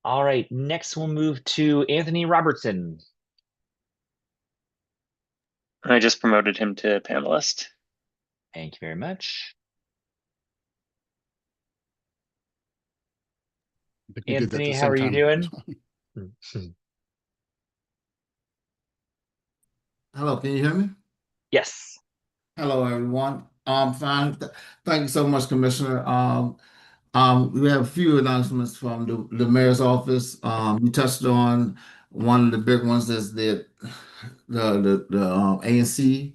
All right, next we'll move to Anthony Robertson.
I just promoted him to panelist.
Thank you very much. Anthony, how are you doing?
Hello, can you hear me?
Yes.
Hello, everyone. Fine. Thank you so much, Commissioner. We have a few announcements from the mayor's office. You touched on one of the big ones is the ANC.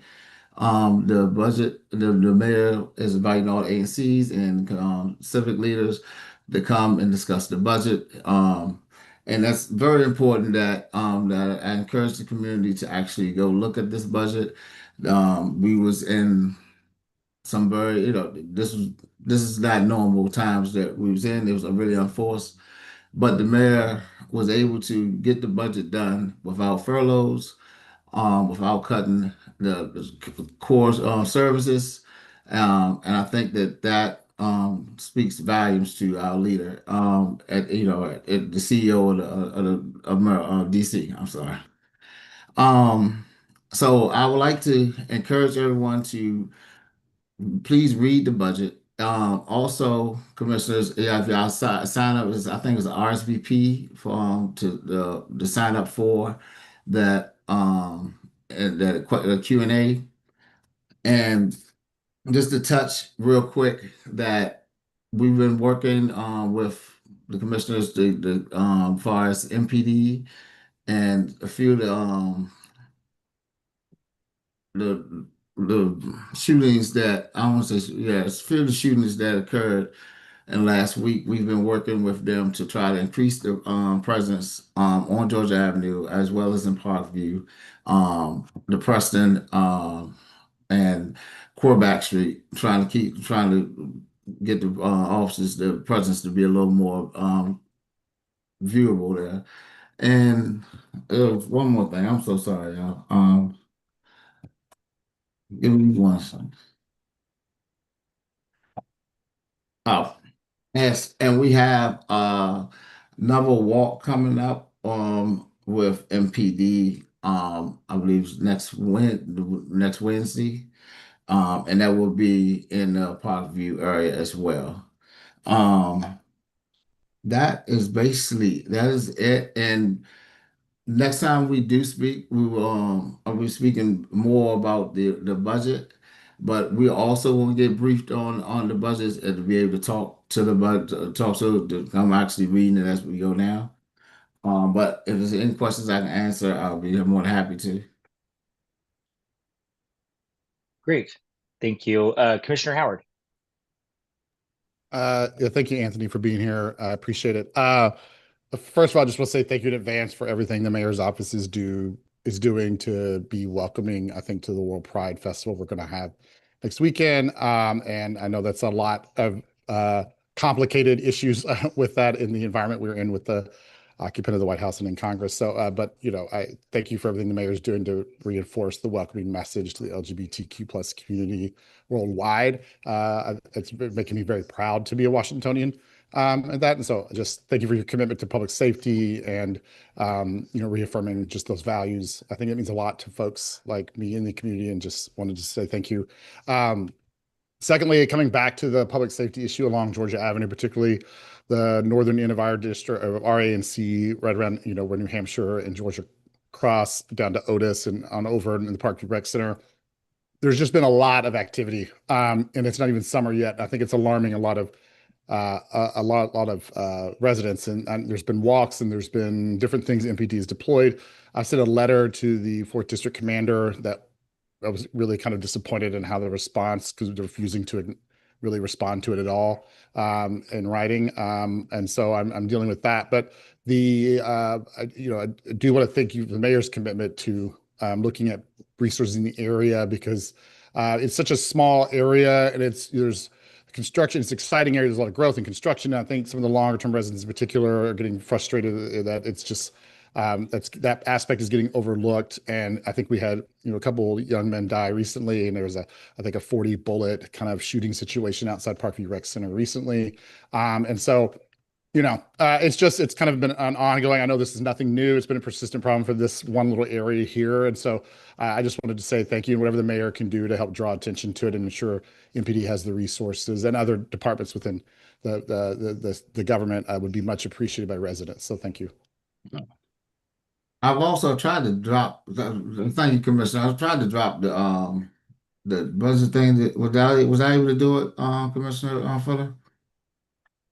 The budget, the mayor is inviting all ANCs and civic leaders to come and discuss the budget. And that's very important that that I encourage the community to actually go look at this budget. We was in some very, this is not normal times that we was in. It was really unforced, but the mayor was able to get the budget done without furloughs, without cutting the core services. And I think that speaks volumes to our leader, at the CEO of DC. I'm sorry. So I would like to encourage everyone to please read the budget. Also, commissioners, yeah, if y'all sign up, I think it's an RSVP for to sign up for that and that Q&A. And just to touch real quick that we've been working with the commissioners far as MPD and a few of the shootings that I want to say, yeah, it's a few of the shootings that occurred And last week, we've been working with them to try to increase the presence on Georgia Avenue as well as in Parkview, the Preston, and Corback Street, trying to get the offices, the presence to be a little more viewable there. And one more thing, I'm so sorry, y'all. Give me one second. Oh, yes, and we have another walk coming up with MPD. I believe it's next Wednesday. And that will be in the Parkview area as well. That is it. And next time we do speak, I'll be speaking more about the budget, but we also want to get briefed on the budgets and to be able to talk to the budget, I'm actually reading it as we go now. But if there's any questions I can answer, I'll be more than happy to.
Great. Thank you. Commissioner Howard.
Yeah, thank you, Anthony, for being here. I appreciate it. First of all, I just want to say thank you in advance for everything the mayor's office is doing to be welcoming, I think, to the World Pride Festival we're going to have next weekend. And I know that's a lot of complicated issues with that in the environment we're in with the occupant of the White House and in Congress. So, but I thank you for everything the mayor's doing to reinforce the welcoming message to the LGBTQ plus community worldwide. It's making me very proud to be a Washingtonian. And so just thank you for your commitment to public safety and reaffirming just those values. I think it means a lot to folks like me in the community, and just wanted to say thank you. Secondly, coming back to the public safety issue along Georgia Avenue, particularly the northern end of our district of our ANC, right around where New Hampshire and Georgia cross down to Otis and on over in the Parkview Rec Center. There's just been a lot of activity, and it's not even summer yet. I think it's alarming a lot of residents, and there's been walks and there's been different things MPD has deployed. I sent a letter to the 4th District Commander that I was really kind of disappointed in how the response, because they're refusing to really respond to it at all in writing. And so I'm dealing with that. But I do want to thank you for the mayor's commitment to looking at resources in the area, because it's such a small area, and there's construction. It's an exciting area. There's a lot of growth in construction. I think some of the longer term residents in particular are getting frustrated that it's just that aspect is getting overlooked. And I think we had a couple young men die recently, and there was I think a 40 bullet kind of shooting situation outside Parkview Rec Center recently. And so it's kind of been an ongoing. I know this is nothing new. It's been a persistent problem for this one little area here. And so I just wanted to say thank you, and whatever the mayor can do to help draw attention to it and ensure MPD has the resources, and other departments within the government would be much appreciated by residents. So thank you.
I've also tried to drop, thank you, Commissioner. I've tried to drop the budget thing. Was I able to do it, Commissioner Fuller?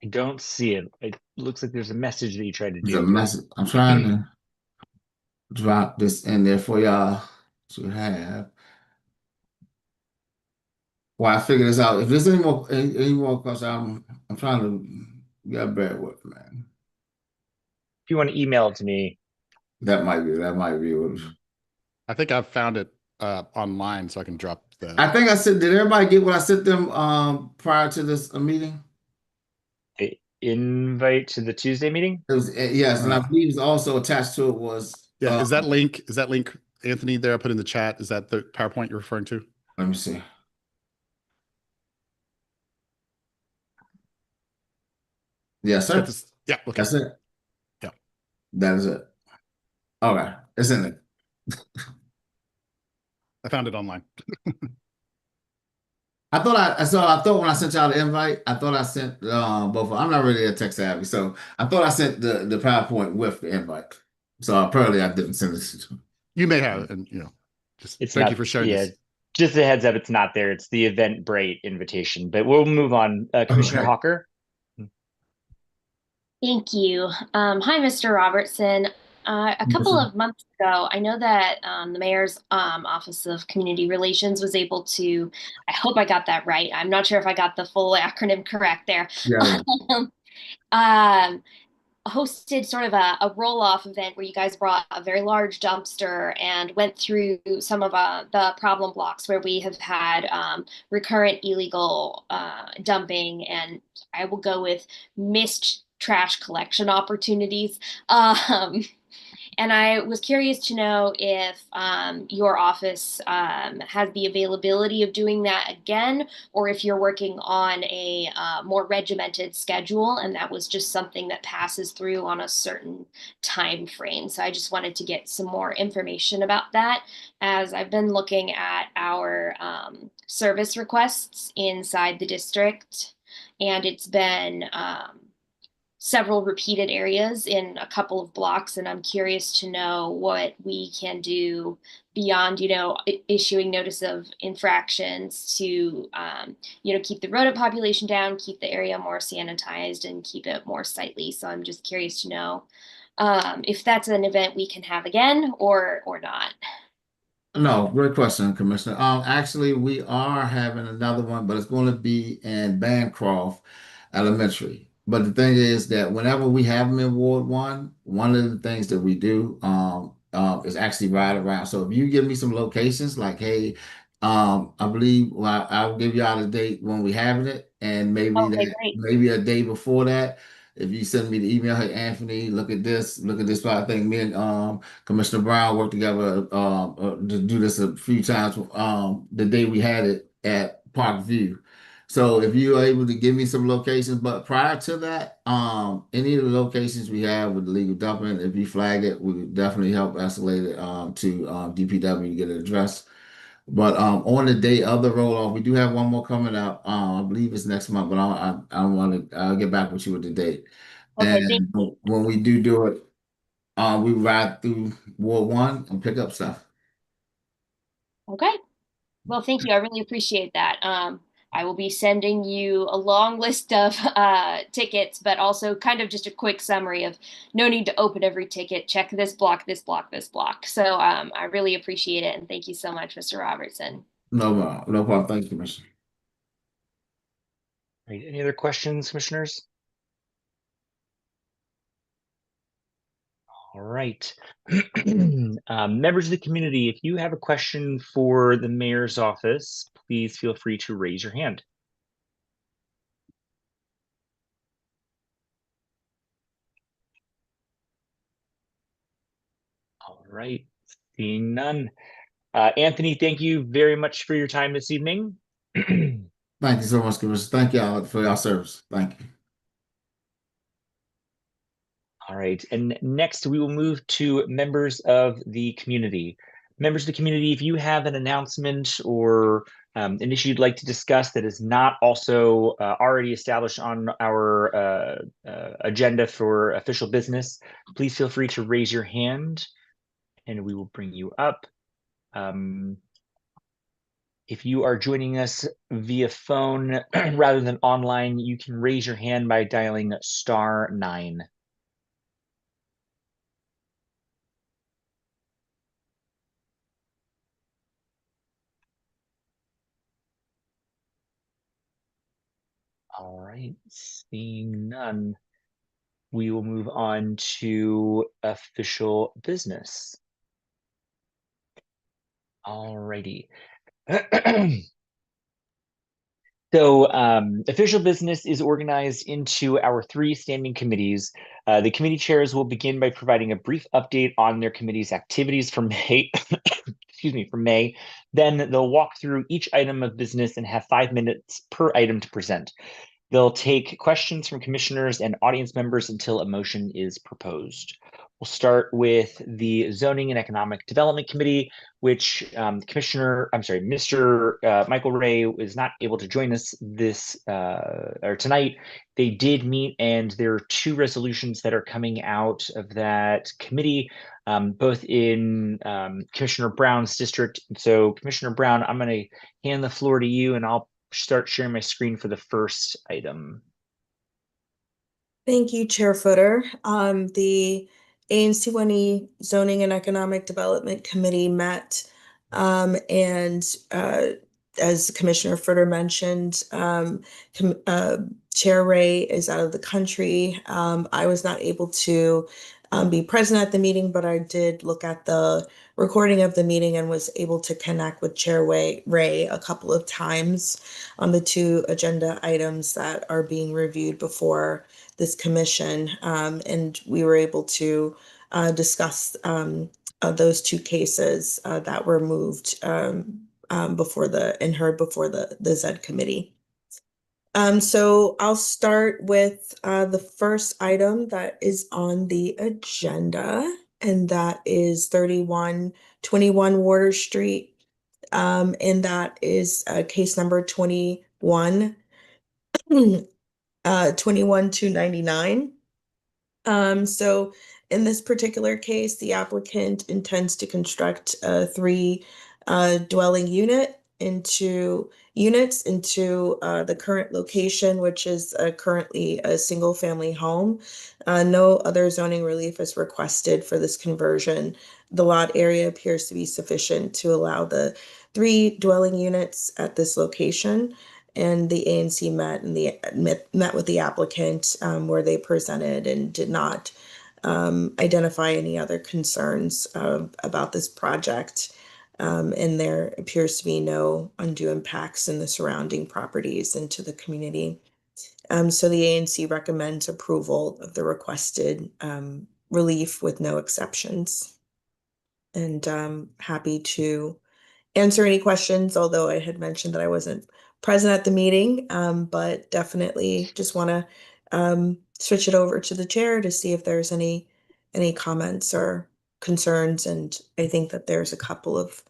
I don't see it. It looks like there's a message that you tried to
The
do.
message. I'm trying to drop this in there for y'all to have. Well, I figure this out. If there's any more questions, I'm trying to get bear with me, man.
If you want to email it to me.
That might be what.
I think I've found it online, so I can drop the.
I think I said, did everybody get what I sent them prior to this meeting?
The invite to the Tuesday meeting?
It was, yes, and I believe it's also attached to it was.
Yeah, is that link Anthony there I put in the chat? Is that the PowerPoint you're referring to?
Let me see. Yes, sir.
Yeah, okay.
That's it.
Yeah.
That is it. Okay. It's in it.
I found it online.
I thought when I sent y'all the invite, I thought I sent both. I'm not really a tech savvy, so I thought I sent the PowerPoint with the invite. So apparently I didn't send it to.
You may have, and just thank you for sharing this.
Just a heads up, it's not there. It's the Eventbrite invitation, but we'll move on. Commissioner Hawker.
Thank you. Hi, Mr. Robertson. A couple of months ago, I know that the mayor's Office of Community Relations was able to, I hope I got that right. I'm not sure if I got the full acronym correct there.
Yeah.
um, hosted sort of a roll-off event where you guys brought a very large dumpster and went through some of the problem blocks where we have had recurrent illegal dumping, and I will go with missed trash collection opportunities. And I was curious to know if your office has the availability of doing that again, or if you're working on a more regimented schedule, and that was just something that passes through on a certain time frame. So I just wanted to get some more information about that, as I've been looking at our service requests inside the district, and it's been several repeated areas in a couple of blocks, and I'm curious to know what we can do beyond, issuing notice of infractions to, keep the rodent population down, keep the area more sanitized, and keep it more sightly. So I'm just curious to know if that's an event we can have again or not.
No, great question, Commissioner. Actually, we are having another one, but it's going to be in Bancroft Elementary. But the thing is that whenever we have them in Ward one of the things that we do is actually ride around. So if you give me some locations, like, hey, I believe, well, I'll give you out a date when we having it, and
Okay, great.
maybe a day before that. If you send me the email, hey Anthony, look at this. I think me and Commissioner Brown worked together to do this a few times the day we had it at Park View. So if you are able to give me some locations, but prior to that, any of the locations we have with illegal dumping, if you flag it, we would definitely help escalate it to DPW to get it addressed. But on the day of the roll off, we do have one more coming up. I believe it's next month, but I'll get back with you with the date.
Okay, thank
And when we do it, we ride through Ward 1 and pick up stuff.
Okay. Well, thank you. I really appreciate that. I will be sending you a long list of tickets, but also kind of just a quick summary of no need to open every ticket, check this block, this block, this block. So I really appreciate it. And thank you so much, Mr. Robertson.
No problem. Thank you, Commissioner.
Right. Any other questions, commissioners? All right. Members of the community, if you have a question for the mayor's office, please feel free to raise your hand. All right, seeing none. Anthony, thank you very much for your time this evening.
Thank you so much, Commissioner. Thank y'all for your service. Thank you.
All right, and next we will move to members of the community. Members of the community, if you have an announcement or an issue you'd like to discuss that is not also already established on our agenda for official business, please feel free to raise your hand and we will bring you up. If you are joining us via phone rather than online, you can raise your hand by dialing *9. All right, seeing none, we will move on to official business. All righty. So official business is organized into our 3 standing committees. The committee chairs will begin by providing a brief update on their committee's activities for May, excuse me, for May. Then they'll walk through each item of business and have 5 minutes per item to present. They'll take questions from commissioners and audience members until a motion is proposed. We'll start with the Zoning and Economic Development Committee, which Mr. Michael Ray is not able to join us tonight. They did meet, and there are 2 resolutions that are coming out of that committee, both in Commissioner Brown's district. So Commissioner Brown, I'm going to hand the floor to you, and I'll start sharing my screen for the first item.
Thank you, Chair Footer. The ANC 1E Zoning and Economic Development Committee met, and as Commissioner Footer mentioned, Chair Ray is out of the country. I was not able to be present at the meeting, but I did look at the recording of the meeting and was able to connect with Chair Ray a couple of times on the two agenda items that are being reviewed before this commission. And we were able to discuss those two cases that were moved before and heard before the ZED committee. So I'll start with the first item that is on the agenda, and that is 3121 Water Street. And that is case number 21299. So in this particular case, the applicant intends to construct three dwelling units into the current location, which is currently a single family home. No other zoning relief is requested for this conversion. The lot area appears to be sufficient to allow the three dwelling units at this location. And the ANC met with the applicant where they presented and did not identify any other concerns about this project. And there appears to be no undue impacts in the surrounding properties and to the community. So the ANC recommends approval of the requested relief with no exceptions. And happy to answer any questions, although I had mentioned that I wasn't present at the meeting, but definitely just want to switch it over to the chair to see if there's any comments or concerns. And I think that there's a couple of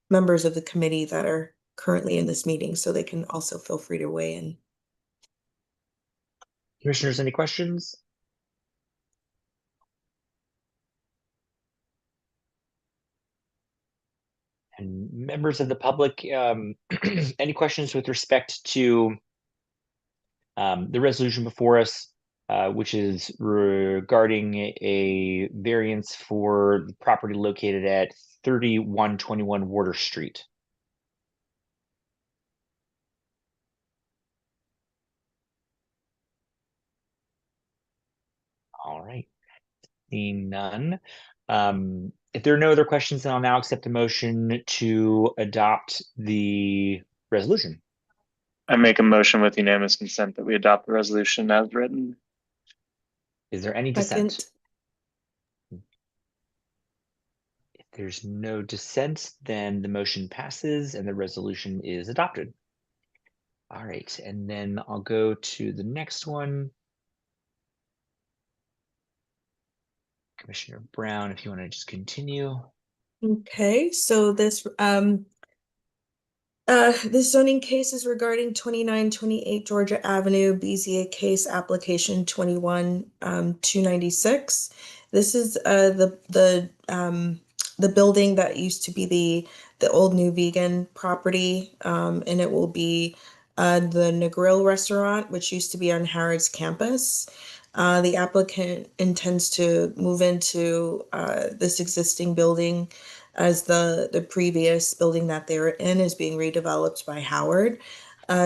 members of the committee that are currently in this meeting, so they can also feel free to weigh in.
Commissioners, any questions? And members of the public, any questions with respect to the resolution before us, which is regarding a variance for the property located at 3121 Water Street? All right, seeing none. If there are no other questions, then I'll now accept a motion to adopt the resolution.
I make a motion with unanimous consent that we adopt the resolution as written.
Is there any dissent?
Second.
If there's no dissent, then the motion passes and the resolution is adopted. All right, and then I'll go to the next one. Commissioner Brown, if you want to just continue.
Okay, so this zoning case is regarding 2928 Georgia Avenue, BZA case application 21296. This is the building that used to be the old New Vegan property, and it will be the Negril restaurant, which used to be on Harrods campus. The applicant intends to move into this existing building as the previous building that they were in is being redeveloped by Howard.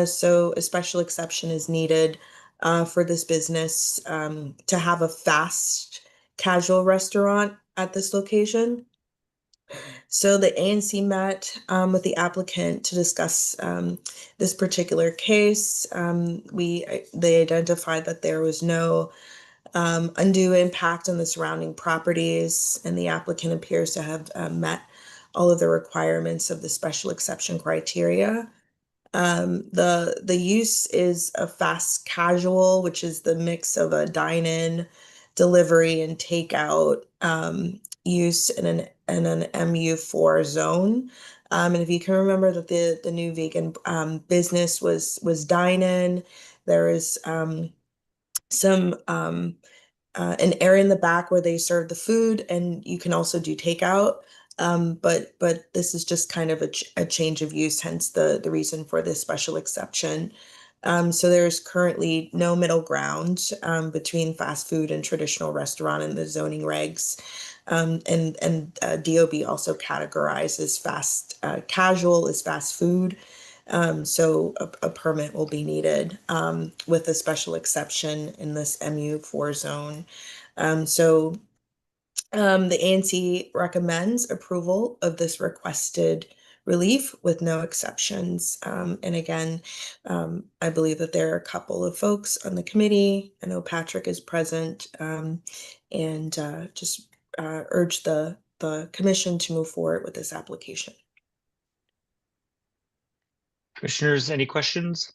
So a special exception is needed for this business to have a fast casual restaurant at this location. So the ANC met with the applicant to discuss this particular case. They identified that there was no undue impact on the surrounding properties, and the applicant appears to have met all of the requirements of the special exception criteria. The use is a fast casual, which is the mix of a dine-in, delivery, and takeout use in an MU4 zone. And if you can remember that the New Vegan business was dine-in, there is some an area in the back where they serve the food, and you can also do takeout. But this is just kind of a change of use, hence the reason for this special exception. So there's currently no middle ground between fast food and traditional restaurant in the zoning regs. And DOB also categorizes fast casual as fast food. So a permit will be needed with a special exception in this MU4 zone. So the ANC recommends approval of this requested relief with no exceptions. And again, I believe that there are a couple of folks on the committee. I know Patrick is present, and just urge the commission to move forward with this application.
Commissioners, any questions?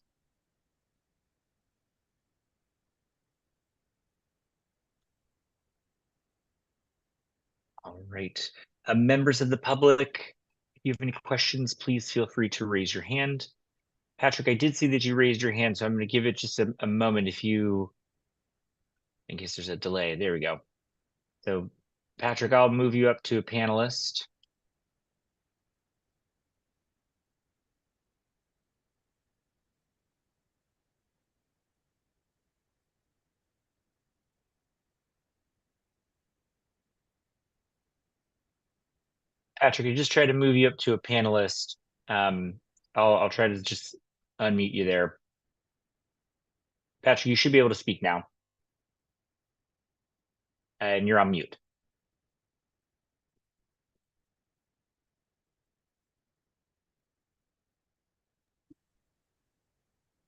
All right. Members of the public, if you have any questions, please feel free to raise your hand. Patrick, I did see that you raised your hand, so I'm going to give it just a moment in case there's a delay. There we go. So, Patrick, I'll move you up to a panelist. Patrick, I just tried to move you up to a panelist. I'll try to just unmute you there. Patrick, you should be able to speak now. And you're on mute.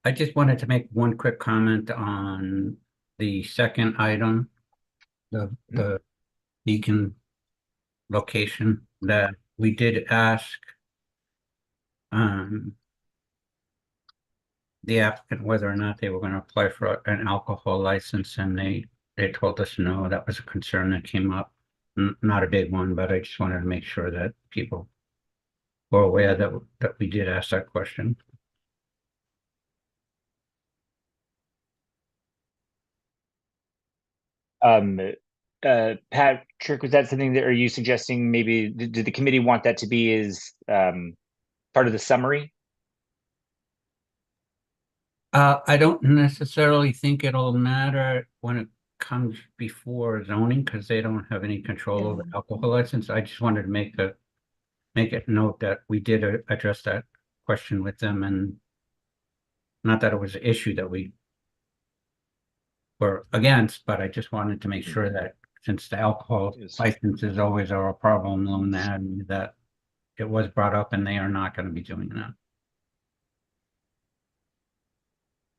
I just wanted to make one quick comment on the second item, the beacon location, that we did ask the applicant whether or not they were going to apply for an alcohol license, and they told us no. That was a concern that came up. Not a big one, but I just wanted to make sure that people were aware that we did ask that question.
Patrick, was that something that, are you suggesting maybe, did the committee want that to be as part of the summary?
I don't necessarily think it'll matter when it comes before zoning, because they don't have any control over alcohol license. I just wanted to make it note that we did address that question with them, and not that it was an issue that we were against, but I just wanted to make sure that since the alcohol licenses always are a problem on that, that it was brought up, and they are not going to be doing that.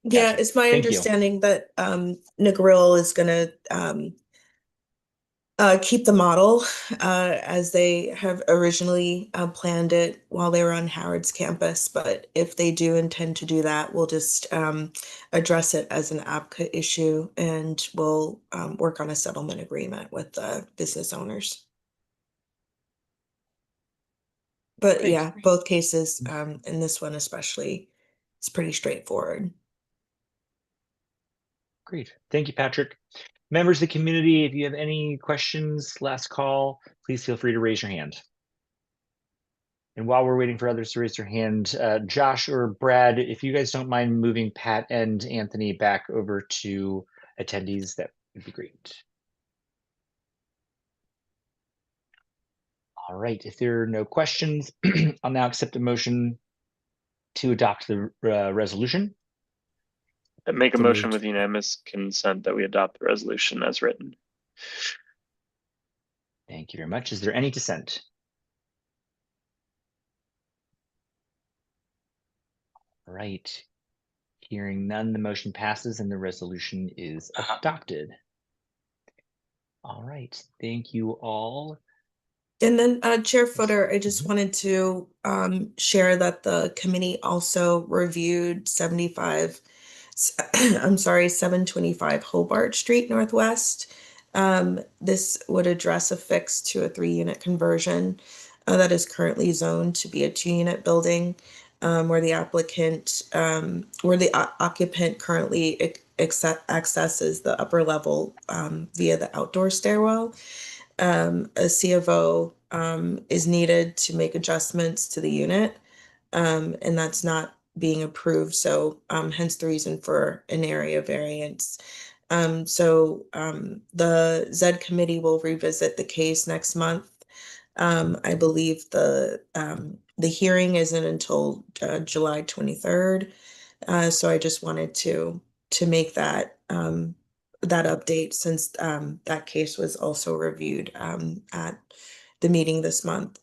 Yeah,
Gotcha.
it's my
Thank you.
understanding that Negril is going to keep the model as they have originally planned it while they were on Howard's campus. But if they do intend to do that, we'll just address it as an APCA issue, and we'll work on a settlement agreement with the business owners. But
Great.
yeah, both cases, and this one especially, it's pretty straightforward.
Great. Thank you, Patrick. Members of the community, if you have any questions, last call, please feel free to raise your hand. And while we're waiting for others to raise their hand, Josh or Brad, if you guys don't mind moving Pat and Anthony back over to attendees, that would be great. All right, if there are no questions, I'll now accept a motion to adopt the resolution.
Make a
So
motion
moved.
with unanimous consent that we adopt the resolution as written.
Thank you very much. Is there any dissent? All right. Hearing none, the motion passes and the resolution is adopted. All right. Thank you all.
And then Chair Footer, I just wanted to share that the committee also reviewed 725 Hobart Street Northwest. This would address a fix to a 3-unit conversion that is currently zoned to be a 2-unit building, where the occupant currently accesses the upper level via the outdoor stairwell. A C of O is needed to make adjustments to the unit, and that's not being approved. So hence the reason for an area variance. The Z committee will revisit the case next month. I believe the hearing isn't until July 23rd. So I just wanted to make that that update, since that case was also reviewed at the meeting this month.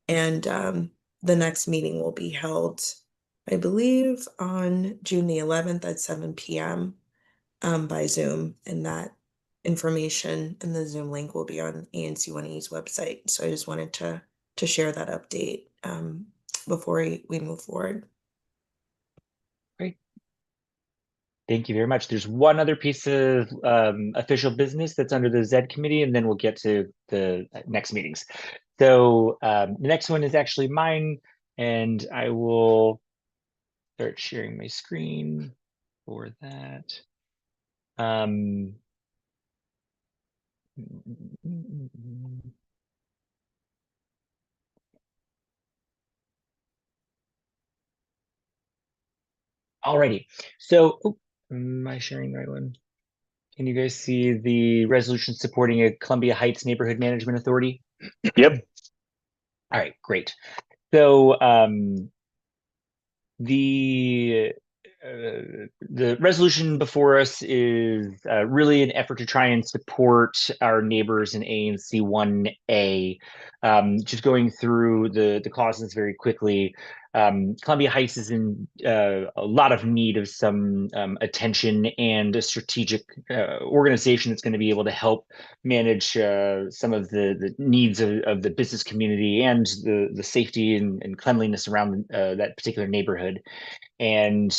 And the next meeting will be held, I believe, on June the 11th at 7 p.m. By Zoom, and that information and the Zoom link will be on ANC1E's website. So I just wanted to share that update before we move forward.
Great. Thank you very much. There's one other piece of official business that's under the Z committee, and then we'll get to the next meetings. So the next one is actually mine, and I will start sharing my screen for that. Alrighty, so am I sharing the right one? Can you guys see the resolution supporting a Columbia Heights Neighborhood Management Authority?
Yep.
All right, great. So the resolution before us is really an effort to try and support our neighbors in ANC 1A. Just going through the clauses very quickly. Columbia Heights is in a lot of need of some attention and a strategic organization that's going to be able to help manage some of the needs of the business community and the safety and cleanliness around that particular neighborhood. And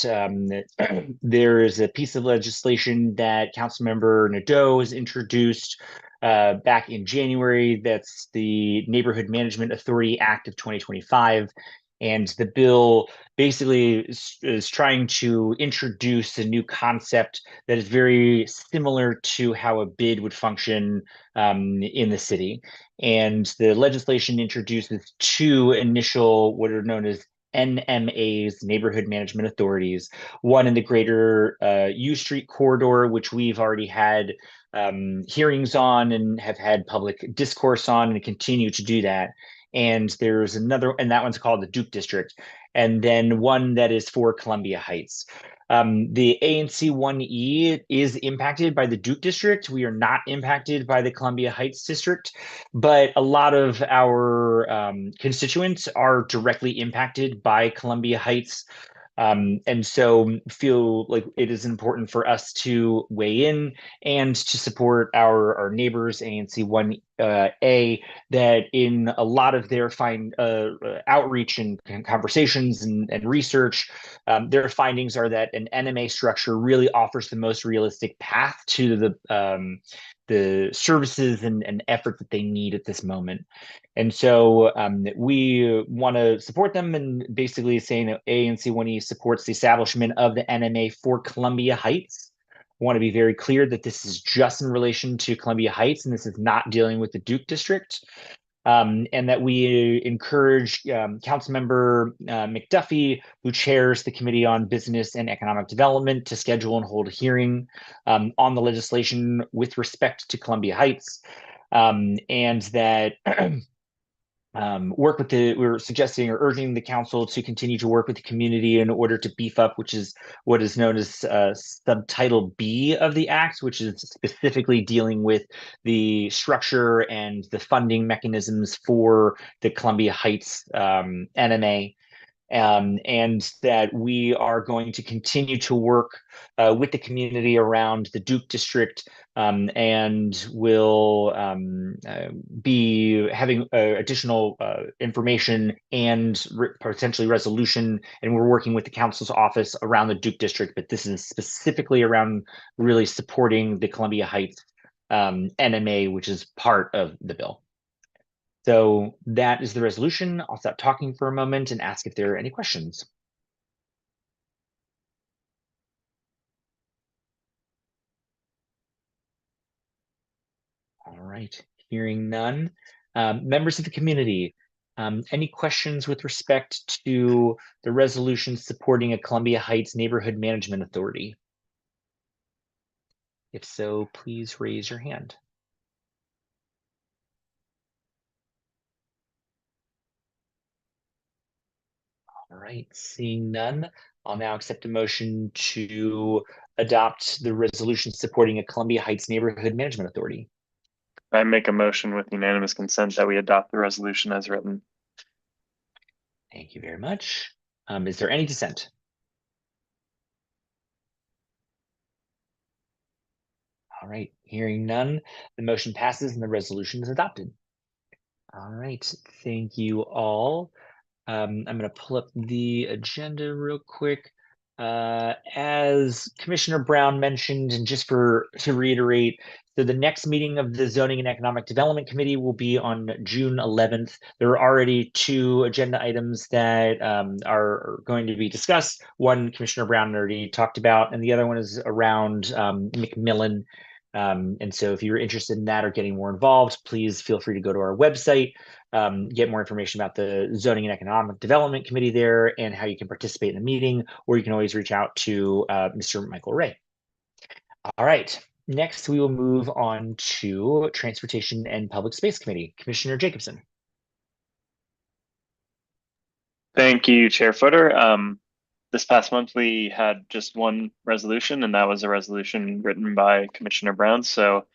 there is a piece of legislation that Councilmember Nadeau has introduced back in January. That's the Neighborhood Management Authority Act of 2025. And the bill basically is trying to introduce a new concept that is very similar to how a bid would function in the city. And the legislation introduces two initial, what are known as NMAs, Neighborhood Management Authorities, one in the greater U Street corridor, which we've already had hearings on and have had public discourse on and continue to do that. And there's another, and that one's called the Duke District, and then one that is for Columbia Heights. The ANC 1E is impacted by the Duke District. We are not impacted by the Columbia Heights District, but a lot of our constituents are directly impacted by Columbia Heights. And so feel like it is important for us to weigh in and to support our neighbors, ANC 1A, that in a lot of their outreach and conversations and research, their findings are that an NMA structure really offers the most realistic path to the services and effort that they need at this moment. And so we want to support them, and basically saying that ANC1E supports the establishment of the NMA for Columbia Heights. I want to be very clear that this is just in relation to Columbia Heights, and this is not dealing with the Duke District. And that we encourage Councilmember McDuffie, who chairs the Committee on Business and Economic Development, to schedule and hold a hearing on the legislation with respect to Columbia Heights, and that we're suggesting or urging the council to continue to work with the community in order to beef up, which is what is known as subtitle B of the act, which is specifically dealing with the structure and the funding mechanisms for the Columbia Heights NMA. And that we are going to continue to work with the community around the Duke District, and will be having additional information and potentially resolution. And we're working with the council's office around the Duke District, but this is specifically around really supporting the Columbia Heights NMA, which is part of the bill. So that is the resolution. I'll stop talking for a moment and ask if there are any questions. All right, hearing none. Members of the community, Any questions with respect to the resolution supporting a Columbia Heights Neighborhood Management Authority? If so, please raise your hand. All right, seeing none, I'll now accept a motion to adopt the resolution supporting a Columbia Heights Neighborhood Management Authority.
I make a motion with unanimous consent that we adopt the resolution as written.
Thank you very much. Is there any dissent? All right, hearing none, the motion passes and the resolution is adopted. All right, thank you all. I'm going to pull up the agenda real quick. As Commissioner Brown mentioned, and just to reiterate, so the next meeting of the Zoning and Economic Development Committee will be on June 11th. There are already 2 agenda items that are going to be discussed. One Commissioner Brown already talked about, and the other one is around McMillan. And so if you're interested in that or getting more involved, please feel free to go to our website, get more information about the Zoning and Economic Development Committee there and how you can participate in the meeting, or you can always reach out to Mr. Michael Ray. All right, next we will move on to Transportation and Public Space Committee. Commissioner Jacobson.
Thank you, Chair Footer. This past month, we had just one resolution, and that was a resolution written by Commissioner Brown. So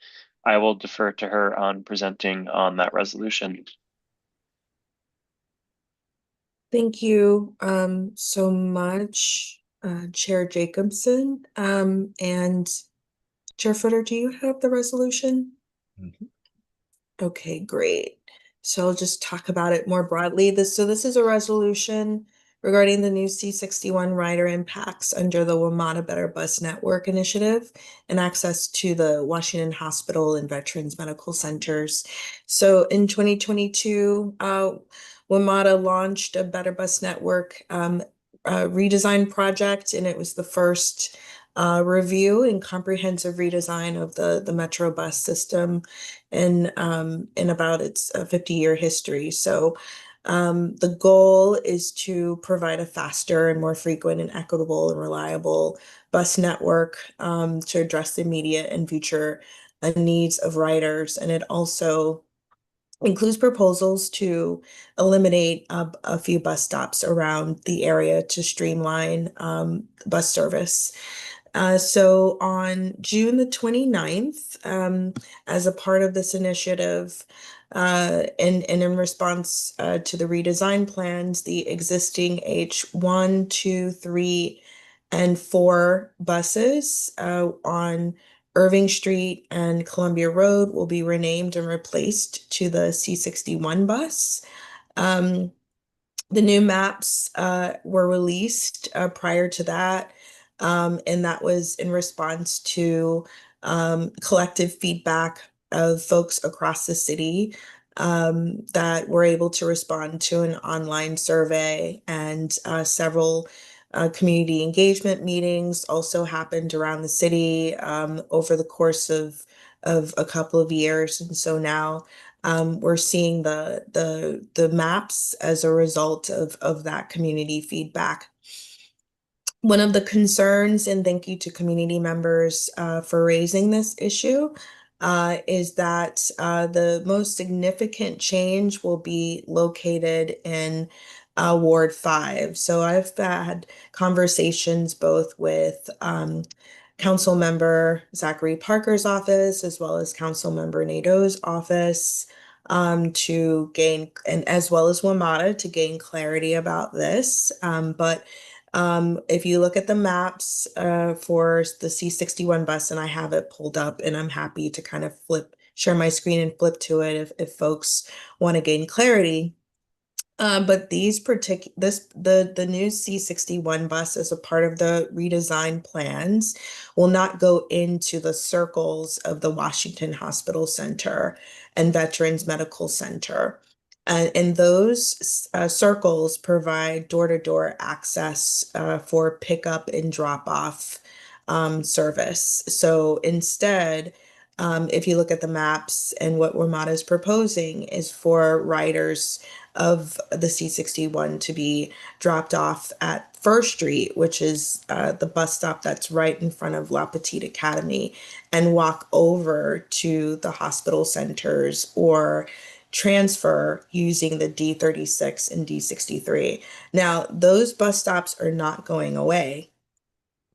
I will defer to her on presenting on that resolution.
Thank you so much, Chair Jacobson. And Chair Footer, do you have the resolution?
Mm-hmm.
Okay, great. So I'll just talk about it more broadly. This is a resolution regarding the new C61 rider impacts under the WMATA Better Bus Network initiative and access to the Washington Hospital and Veterans Medical Centers. So in 2022, WMATA launched a Better Bus Network redesign project, and it was the first review and comprehensive redesign of the Metro bus system in about its 50-year history. So the goal is to provide a faster and more frequent and equitable and reliable bus network to address the immediate and future needs of riders. And it also includes proposals to eliminate a few bus stops around the area to streamline bus service. So on June the 29th, as a part of this initiative, and in response to the redesign plans, the existing H1, 2, 3, and 4 buses on Irving Street and Columbia Road will be renamed and replaced to the C61 bus. The new maps were released prior to that, and that was in response to collective feedback of folks across the city that were able to respond to an online survey, and several community engagement meetings also happened around the city over the course of a couple of years. And so now we're seeing the maps as a result of that community feedback. One of the concerns, and thank you to community members for raising this issue, is that the most significant change will be located in Ward 5. So I've had conversations both with Council Member Zachary Parker's office as well as Council Member Nadeau's office to gain, and as well as WMATA, to gain clarity about this. But if you look at the maps for the C61 bus, and I have it pulled up, and I'm happy to kind of share my screen and flip to it if folks want to gain clarity. But the new C61 bus, as a part of the redesign plans, will not go into the circles of the Washington Hospital Center and Veterans Medical Center. And those circles provide door-to-door access for pickup and drop-off service. So instead, if you look at the maps, and what WMATA is proposing is for riders of the C61 to be dropped off at First Street, which is the bus stop that's right in front of La Petite Academy, and walk over to the hospital centers or transfer using the D36 and D63. Now, those bus stops are not going away.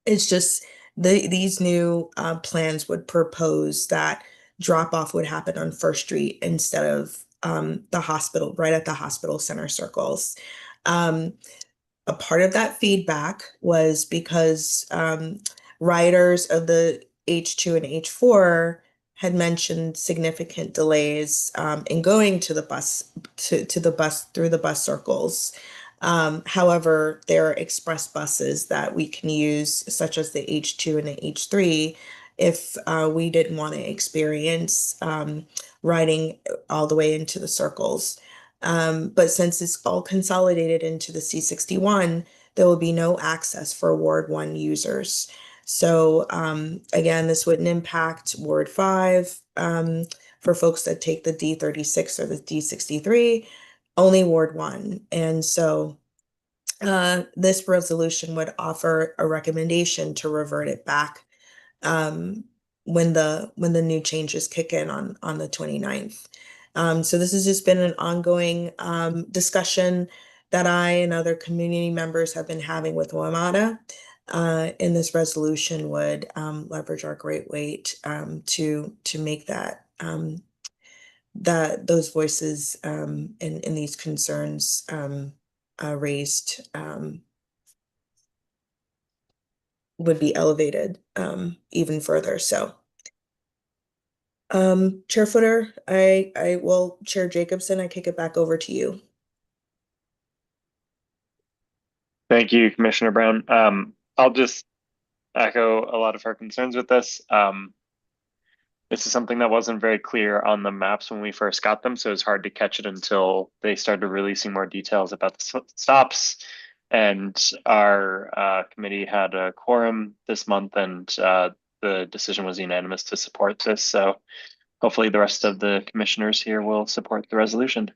It's just these new plans would propose that drop off would happen on First Street instead of the hospital, right at the hospital center circles. A part of that feedback was because riders of the H2 and H4 had mentioned significant delays in going to the bus to the bus through the bus circles. However, there are express buses that we can use, such as the H2 and the H3, if we didn't want to experience riding all the way into the circles. But since it's all consolidated into the C61, there will be no access for Ward 1 users. So again, this wouldn't impact Ward 5 for folks that take the D36 or the D63, only Ward 1. And so this resolution would offer a recommendation to revert it back when the new changes kick in on the 29th. So this has just been an ongoing discussion that I and other community members have been having with WMATA. And this resolution would leverage our great weight to make that those voices and these concerns raised would be elevated even further. So Chair Footer, Chair Jacobson, I kick it back over to you.
Thank you, Commissioner Brown. I'll just echo a lot of her concerns with this. This is something that wasn't very clear on the maps when we first got them, so it's hard to catch it until they started releasing more details about the stops. And our committee had a quorum this month, and the decision was unanimous to support this. So hopefully the rest of the commissioners here will support the resolution.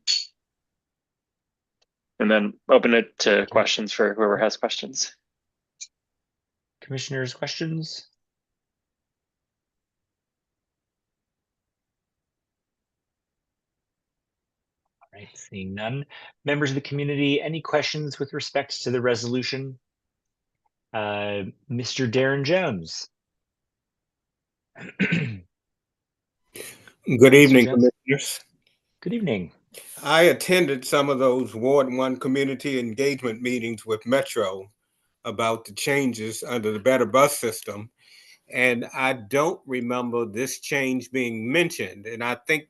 And then open it to questions for whoever has questions.
Commissioners, questions? All right, seeing none. Members of the community, any questions with respect to the resolution? Mr. Darren Jones.
Good evening, Commissioners.
Good evening.
I attended some of those Ward 1 community engagement meetings with Metro about the changes under the Better Bus System, and I don't remember this change being mentioned, and I think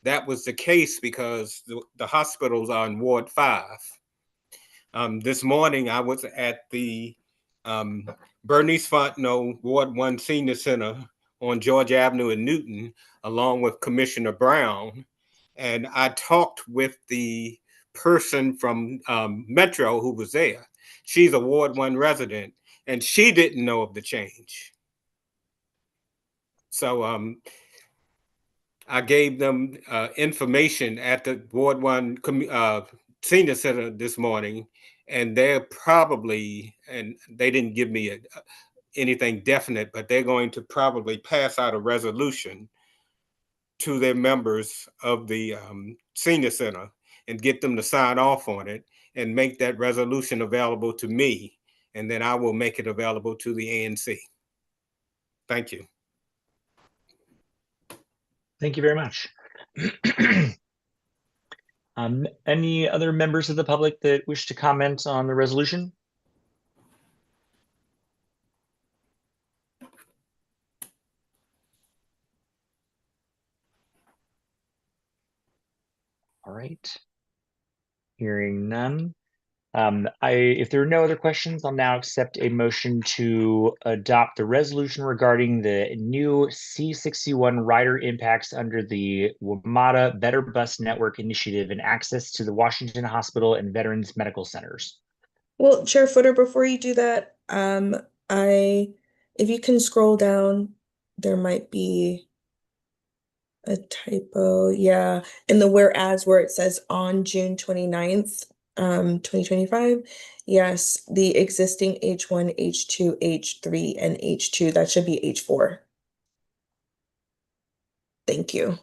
that was the case because the hospitals are in Ward 5. This morning, I was at the Bernice Fontenot Ward 1 Senior Center on Georgia Avenue in Newton, along with Commissioner Brown. And I talked with the person from Metro who was there. She's a Ward 1 resident, and she didn't know of the change. So I gave them information at the Ward 1 Senior Center this morning, and they're probably, and they didn't give me anything definite, but they're going to probably pass out a resolution to their members of the Senior Center and get them to sign off on it and make that resolution available to me, and then I will make it available to the ANC. Thank you.
Thank you very much. Any other members of the public that wish to comment on the resolution? All right. Hearing none. If there are no other questions, I'll now accept a motion to adopt the resolution regarding the new C61 rider impacts under the WMATA Better Bus Network Initiative and access to the Washington Hospital and Veterans Medical Centers.
Well, Chair Footer, before you do that, if you can scroll down, there might be a typo. Yeah. In the whereas where it says on June 29th, 2025. Yes, the existing H1, H2, H3, and H2, that should be H4. Thank you.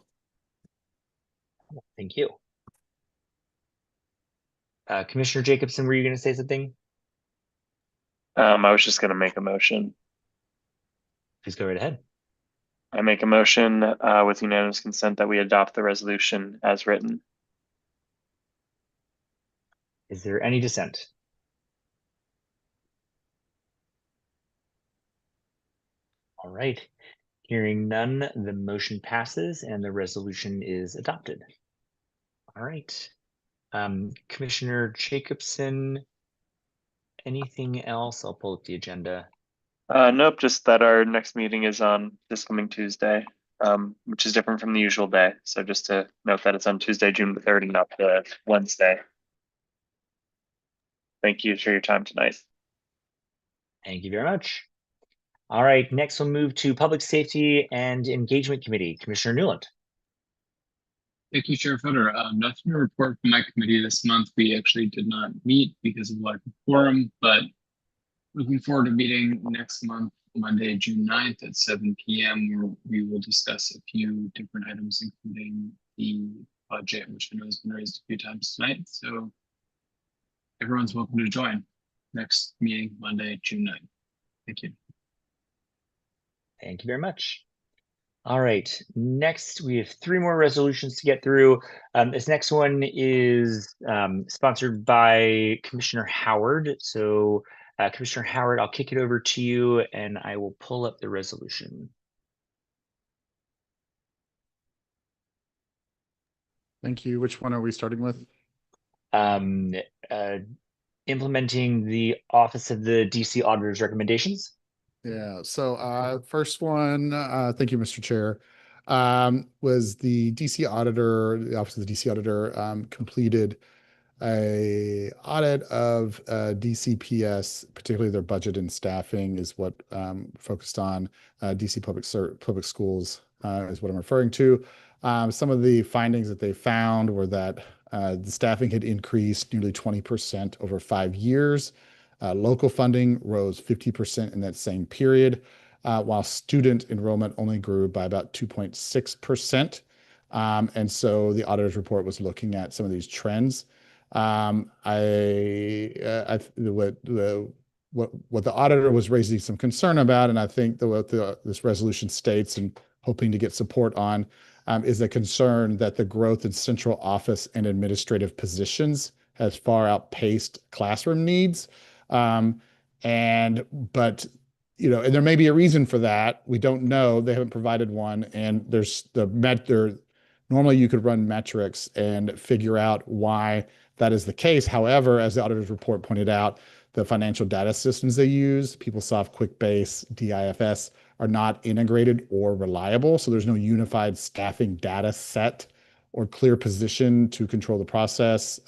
Thank you. Commissioner Jacobson, were you going to say something?
I was just going to make a motion.
Please go right ahead.
I make a motion with unanimous consent that we adopt the resolution as written.
Is there any dissent? All right. Hearing none, the motion passes and the resolution is adopted. All right. Commissioner Jacobson, anything else? I'll pull up the agenda.
Nope, just that our next meeting is on this coming Tuesday, which is different from the usual day. So just to note that it's on Tuesday, June the 3rd and not the Wednesday. Thank you for your time tonight.
Thank you very much. All right, next we'll move to Public Safety and Engagement Committee. Commissioner Newland.
Thank you, Chair Footer. Nothing to report from my committee this month. We actually did not meet because of lack of quorum, but looking forward to meeting next month, Monday, June 9th at 7 p.m., where we will discuss a few different items, including the budget, which I know has been raised a few times tonight. So everyone's welcome to join next meeting, Monday, June 9th. Thank you.
Thank you very much. All right, next we have 3 more resolutions to get through. This next one is sponsored by Commissioner Howard. So Commissioner Howard, I'll kick it over to you and I will pull up the resolution.
Thank you. Which one are we starting with?
Implementing the Office of the DC Auditor's recommendations.
Yeah. So first one, thank you, Mr. Chair, was the DC Auditor, the Office of the DC Auditor completed a audit of DCPS, particularly their budget and staffing is what focused on DC public schools is what I'm referring to. Some of the findings that they found were that the staffing had increased nearly 20% over 5 years. Local funding rose 50% in that same period, while student enrollment only grew by about 2.6%. And so the auditor's report was looking at some of these trends. What the auditor was raising some concern about, and I think this resolution states and hoping to get support on, is a concern that the growth in central office and administrative positions has far outpaced classroom needs. And there may be a reason for that. We don't know. They haven't provided one. And normally you could run metrics and figure out why that is the case. However, as the auditor's report pointed out, the financial data systems they use, PeopleSoft, QuickBase, DIFS, are not integrated or reliable. So there's no unified staffing data set or clear position to control the process.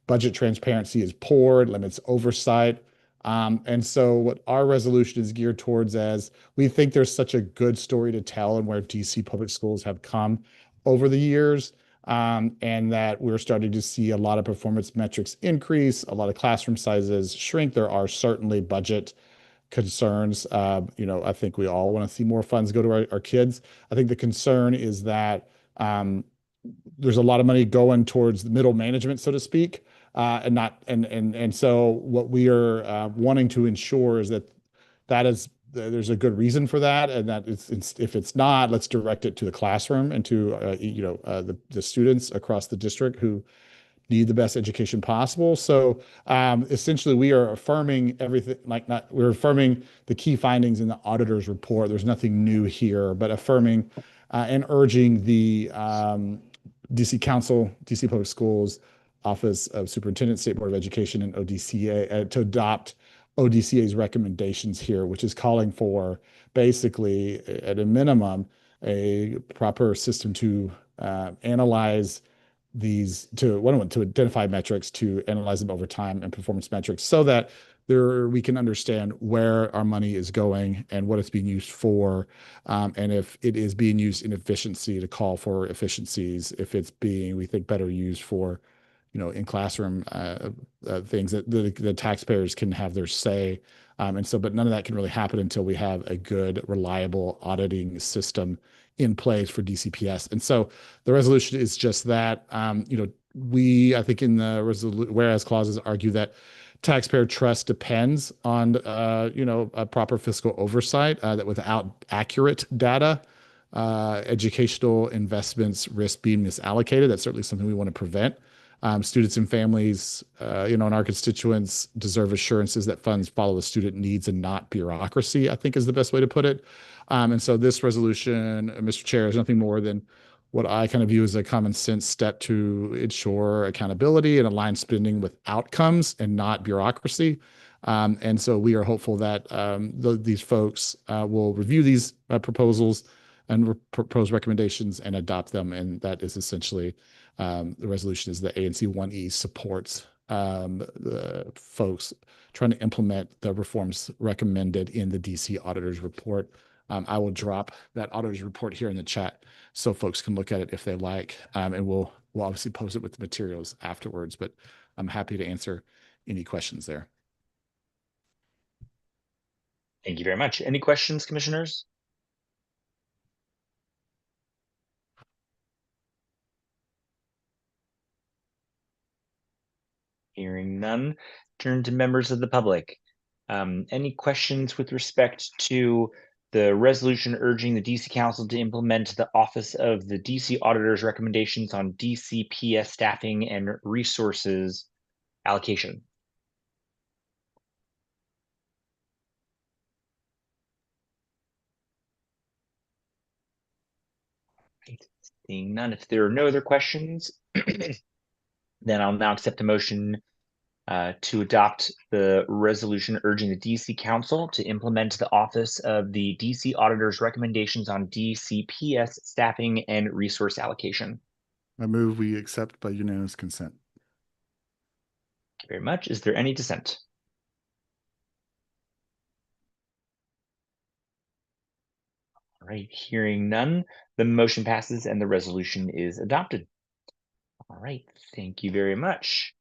Budget transparency is poor, it limits oversight. And so what our resolution is geared towards, as we think there's such a good story to tell and where DC public schools have come over the years, and that we're starting to see a lot of performance metrics increase, a lot of classroom sizes shrink. There are certainly budget concerns. I think we all want to see more funds go to our kids. I think the concern is that there's a lot of money going towards the middle management, so to speak, and so what we are wanting to ensure is that there's a good reason for that, and that if it's not, let's direct it to the classroom and to the students across the district who need the best education possible. So essentially, we are affirming everything, we're affirming the key findings in the auditor's report. There's nothing new here, but affirming and urging the DC Council, DC Public Schools, Office of Superintendent, State Board of Education, and ODCA to adopt ODCA's recommendations here, which is calling for basically, at a minimum, a proper system to analyze these, to identify metrics, to analyze them over time, and performance metrics, so that there we can understand where our money is going and what it's being used for, and if it is being used in efficiency to call for efficiencies, if it's being, we think, better used for, in classroom things that the taxpayers can have their say. But none of that can really happen until we have a good, reliable auditing system in place for DCPS. And so the resolution is just that. We, I think, in the whereas clauses argue that taxpayer trust depends on, a proper fiscal oversight, that without accurate data, educational investments risk being misallocated. That's certainly something we want to prevent. Students and families, and our constituents deserve assurances that funds follow the student needs and not bureaucracy, I think is the best way to put it. And so this resolution, Mr. Chair, is nothing more than what I kind of view as a common sense step to ensure accountability and align spending with outcomes and not bureaucracy. And so we are hopeful that these folks will review these proposals and propose recommendations and adopt them. And that is essentially the resolution is that ANC 1E supports the folks trying to implement the reforms recommended in the DC auditor's report. I will drop that auditor's report here in the chat so folks can look at it if they like. And we'll obviously post it with the materials afterwards, but I'm happy to answer any questions there.
Thank you very much. Any questions, commissioners? Hearing none, turn to members of the public. Any questions with respect to the resolution urging the DC Council to implement the Office of the DC Auditor's recommendations on DCPS staffing and resources allocation? Right. Seeing none, if there are no other questions, then I'll now accept a motion to adopt the resolution urging the DC Council to implement the Office of the DC Auditor's recommendations on DCPS staffing and resource allocation.
I move we accept by unanimous consent.
Thank you very much. Is there any dissent? All right, hearing none, the motion passes and the resolution is adopted. All right, thank you very much.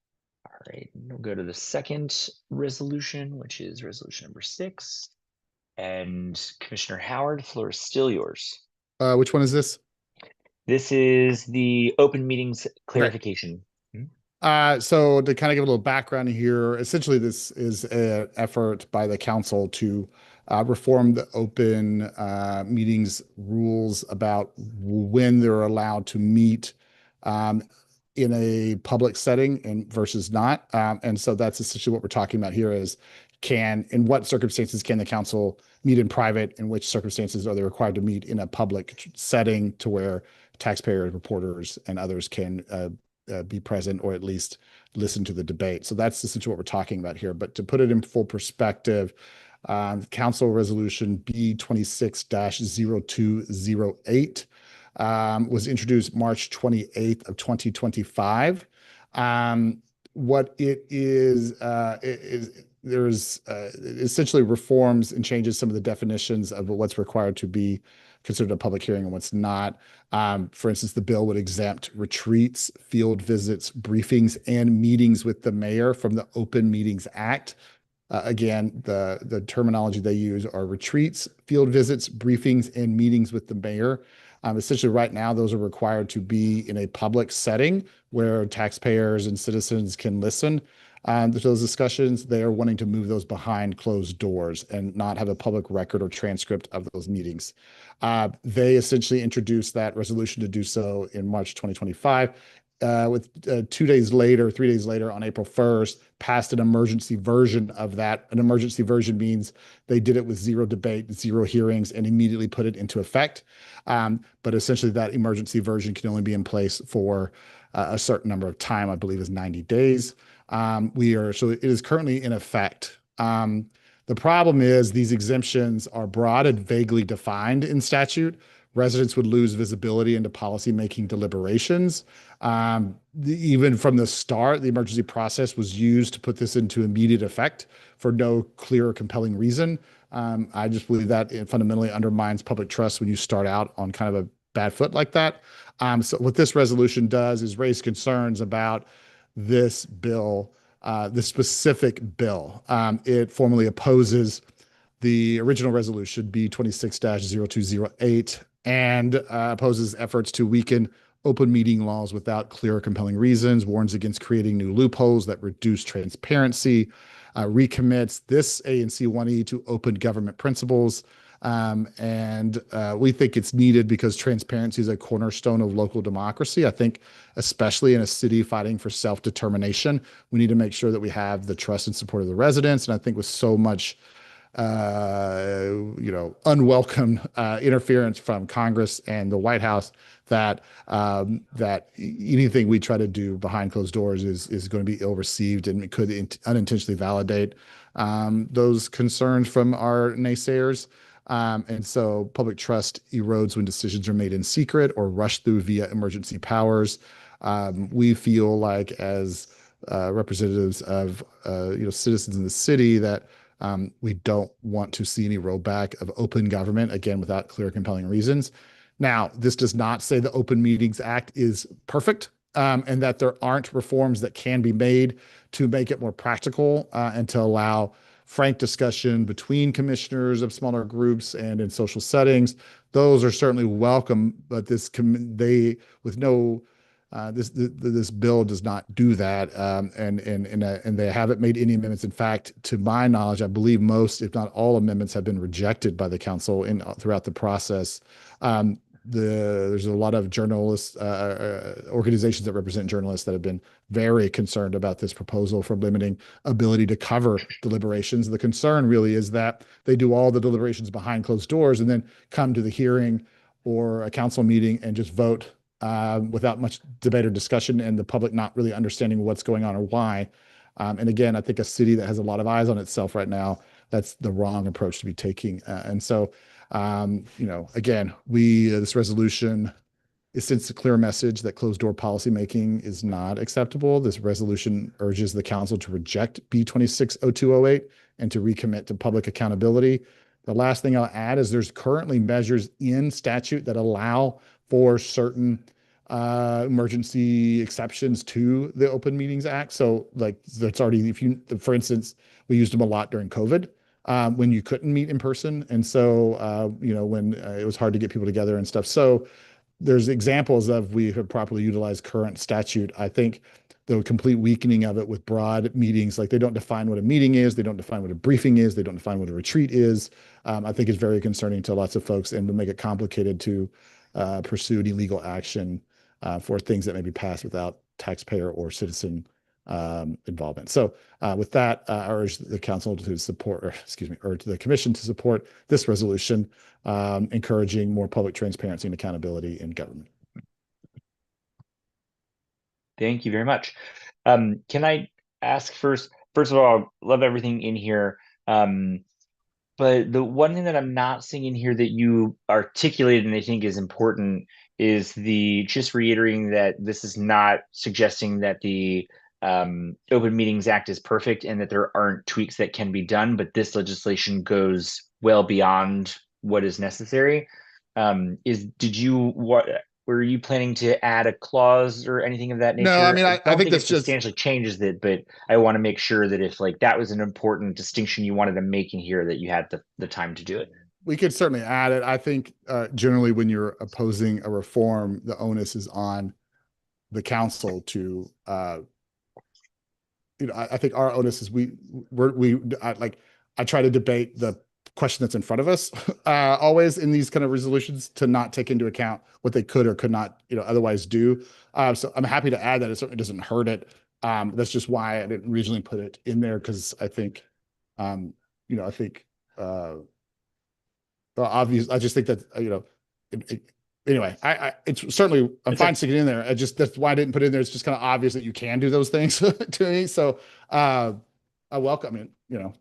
All right, we'll go to the second resolution, which is resolution number 6. And Commissioner Howard, the floor is still yours.
Which one is this?
This is the open meetings clarification.
So to kind of give a little background here, essentially this is an effort by the council to reform the open meetings rules about when they're allowed to meet in a public setting and versus not. And so that's essentially what we're talking about here is in what circumstances can the council meet in private, in which circumstances are they required to meet in a public setting to where taxpayers, reporters, and others can be present or at least listen to the debate. So that's essentially what we're talking about here. But to put it in full perspective, Council Resolution B26-0208 was introduced March 28th of 2025. What it is there's essentially reforms and changes some of the definitions of what's required to be considered a public hearing and what's not. For instance, the bill would exempt retreats, field visits, briefings, and meetings with the mayor from the Open Meetings Act. Again, the terminology they use are retreats, field visits, briefings, and meetings with the mayor. Essentially, right now, those are required to be in a public setting where taxpayers and citizens can listen to those discussions. They are wanting to move those behind closed doors and not have a public record or transcript of those meetings. They essentially introduced that resolution to do so in March 2025. With 3 days later, on April 1st, passed an emergency version of that. An emergency version means they did it with zero debate, zero hearings, and immediately put it into effect. But essentially, that emergency version can only be in place for a certain number of time, I believe is 90 days. So it is currently in effect. The problem is these exemptions are broad and vaguely defined in statute, residents would lose visibility into policymaking deliberations. Even from the start, the emergency process was used to put this into immediate effect for no clear or compelling reason. I just believe that it fundamentally undermines public trust when you start out on kind of a bad foot like that. So what this resolution does is raise concerns about this bill, this specific bill. It formally opposes the original resolution, B 26-0208, and opposes efforts to weaken open meeting laws without clear or compelling reasons, warns against creating new loopholes that reduce transparency, recommits this ANC 1E to open government principles. And we think it's needed because transparency is a cornerstone of local democracy. I think, especially in a city fighting for self-determination, we need to make sure that we have the trust and support of the residents. And I think with so much unwelcome interference from Congress and the White House, that anything we try to do behind closed doors is going to be ill received, and it could unintentionally validate those concerns from our naysayers. And so public trust erodes when decisions are made in secret or rushed through via emergency powers. We feel like, as representatives of citizens in the city, that we don't want to see any rollback of open government, again, without clear, compelling reasons. Now, this does not say the Open Meetings Act is perfect, and that there aren't reforms that can be made to make it more practical and to allow frank discussion between commissioners of smaller groups and in social settings. Those are certainly welcome, but this bill does not do that, and they haven't made any amendments. In fact, to my knowledge, I believe most, if not all, amendments have been rejected by the council throughout the process. There's a lot of journalists, organizations that represent journalists, that have been very concerned about this proposal for limiting ability to cover deliberations. The concern really is that they do all the deliberations behind closed doors and then come to the hearing or a council meeting and just vote without much debate or discussion, and the public not really understanding what's going on or why. And again, I think a city that has a lot of eyes on itself right now, that's the wrong approach to be taking. And so, again, this resolution, it sends a clear message that closed door policymaking is not acceptable. This resolution urges the council to reject B 260208 and to recommit to public accountability. The last thing I'll add is there's currently measures in statute that allow for certain emergency exceptions to the Open Meetings Act. So like that's already, for instance, we used them a lot during COVID when you couldn't meet in person. And so, when it was hard to get people together and stuff. So there's examples of we have properly utilized current statute. I think the complete weakening of it with broad meetings, like they don't define what a meeting is, they don't define what a briefing is, they don't define what a retreat is, I think is very concerning to lots of folks, and would make it complicated to pursue any legal action for things that may be passed without taxpayer or citizen involvement. So with that, I urge the council to support, urge the commission to support this resolution, encouraging more public transparency and accountability in government.
Thank you very much. Can I ask first of all, love everything in here. But the one thing that I'm not seeing in here that you articulated and I think is important is just reiterating that this is not suggesting that the Open Meetings Act is perfect and that there aren't tweaks that can be done, but this legislation goes well beyond what is necessary. Were you planning to add a clause or anything of that nature?
No, I mean, I think that's
it substantially changes it, but I want to make sure that if that was an important distinction you wanted to make in here, that you had the time to do it.
We could certainly add it. I think generally when you're opposing a reform, the onus is on the council to, I think our onus is I try to debate the question that's in front of us always in these kind of resolutions, to not take into account what they could or could not otherwise do. So I'm happy to add that. It certainly doesn't hurt it. That's just why I didn't originally put it in there, because I think obvious. I just think that anyway, it's certainly, I'm fine sticking in there. That's why I didn't put it in there. It's just kind of obvious that you can do those things to me. So I welcome it.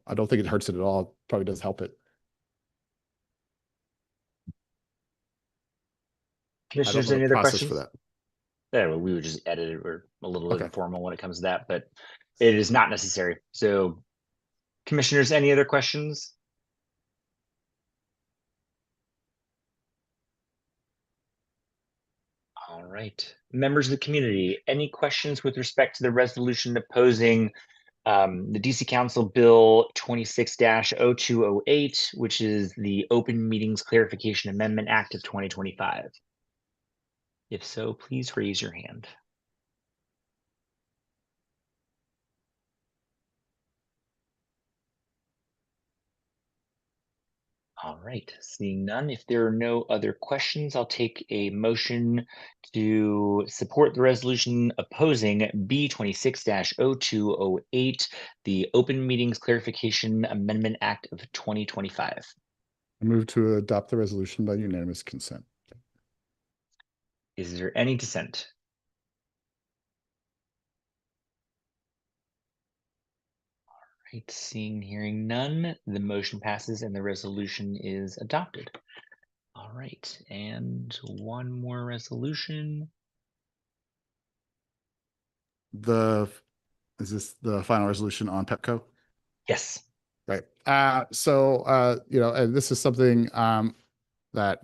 I don't think it hurts it at all. It probably does help it. I don't
Commissioners,
know
any
the
other
process
questions?
for that.
Yeah, well, we would just edit it. We're a little
Okay.
informal when it comes to that, but it is not necessary. So, commissioners, any other questions? All right. Members of the community, any questions with respect to the resolution opposing the DC Council Bill 26-0208, which is the Open Meetings Clarification Amendment Act of 2025? If so, please raise your hand. All right, seeing none, if there are no other questions, I'll take a motion to support the resolution opposing B 26-0208, the Open Meetings Clarification Amendment Act of 2025.
I move to adopt the resolution by unanimous consent.
Is there any dissent? Right, seeing, hearing none, the motion passes and the resolution is adopted. All right, and one more resolution.
Is this the final resolution on Pepco?
Yes.
Right. And this is something that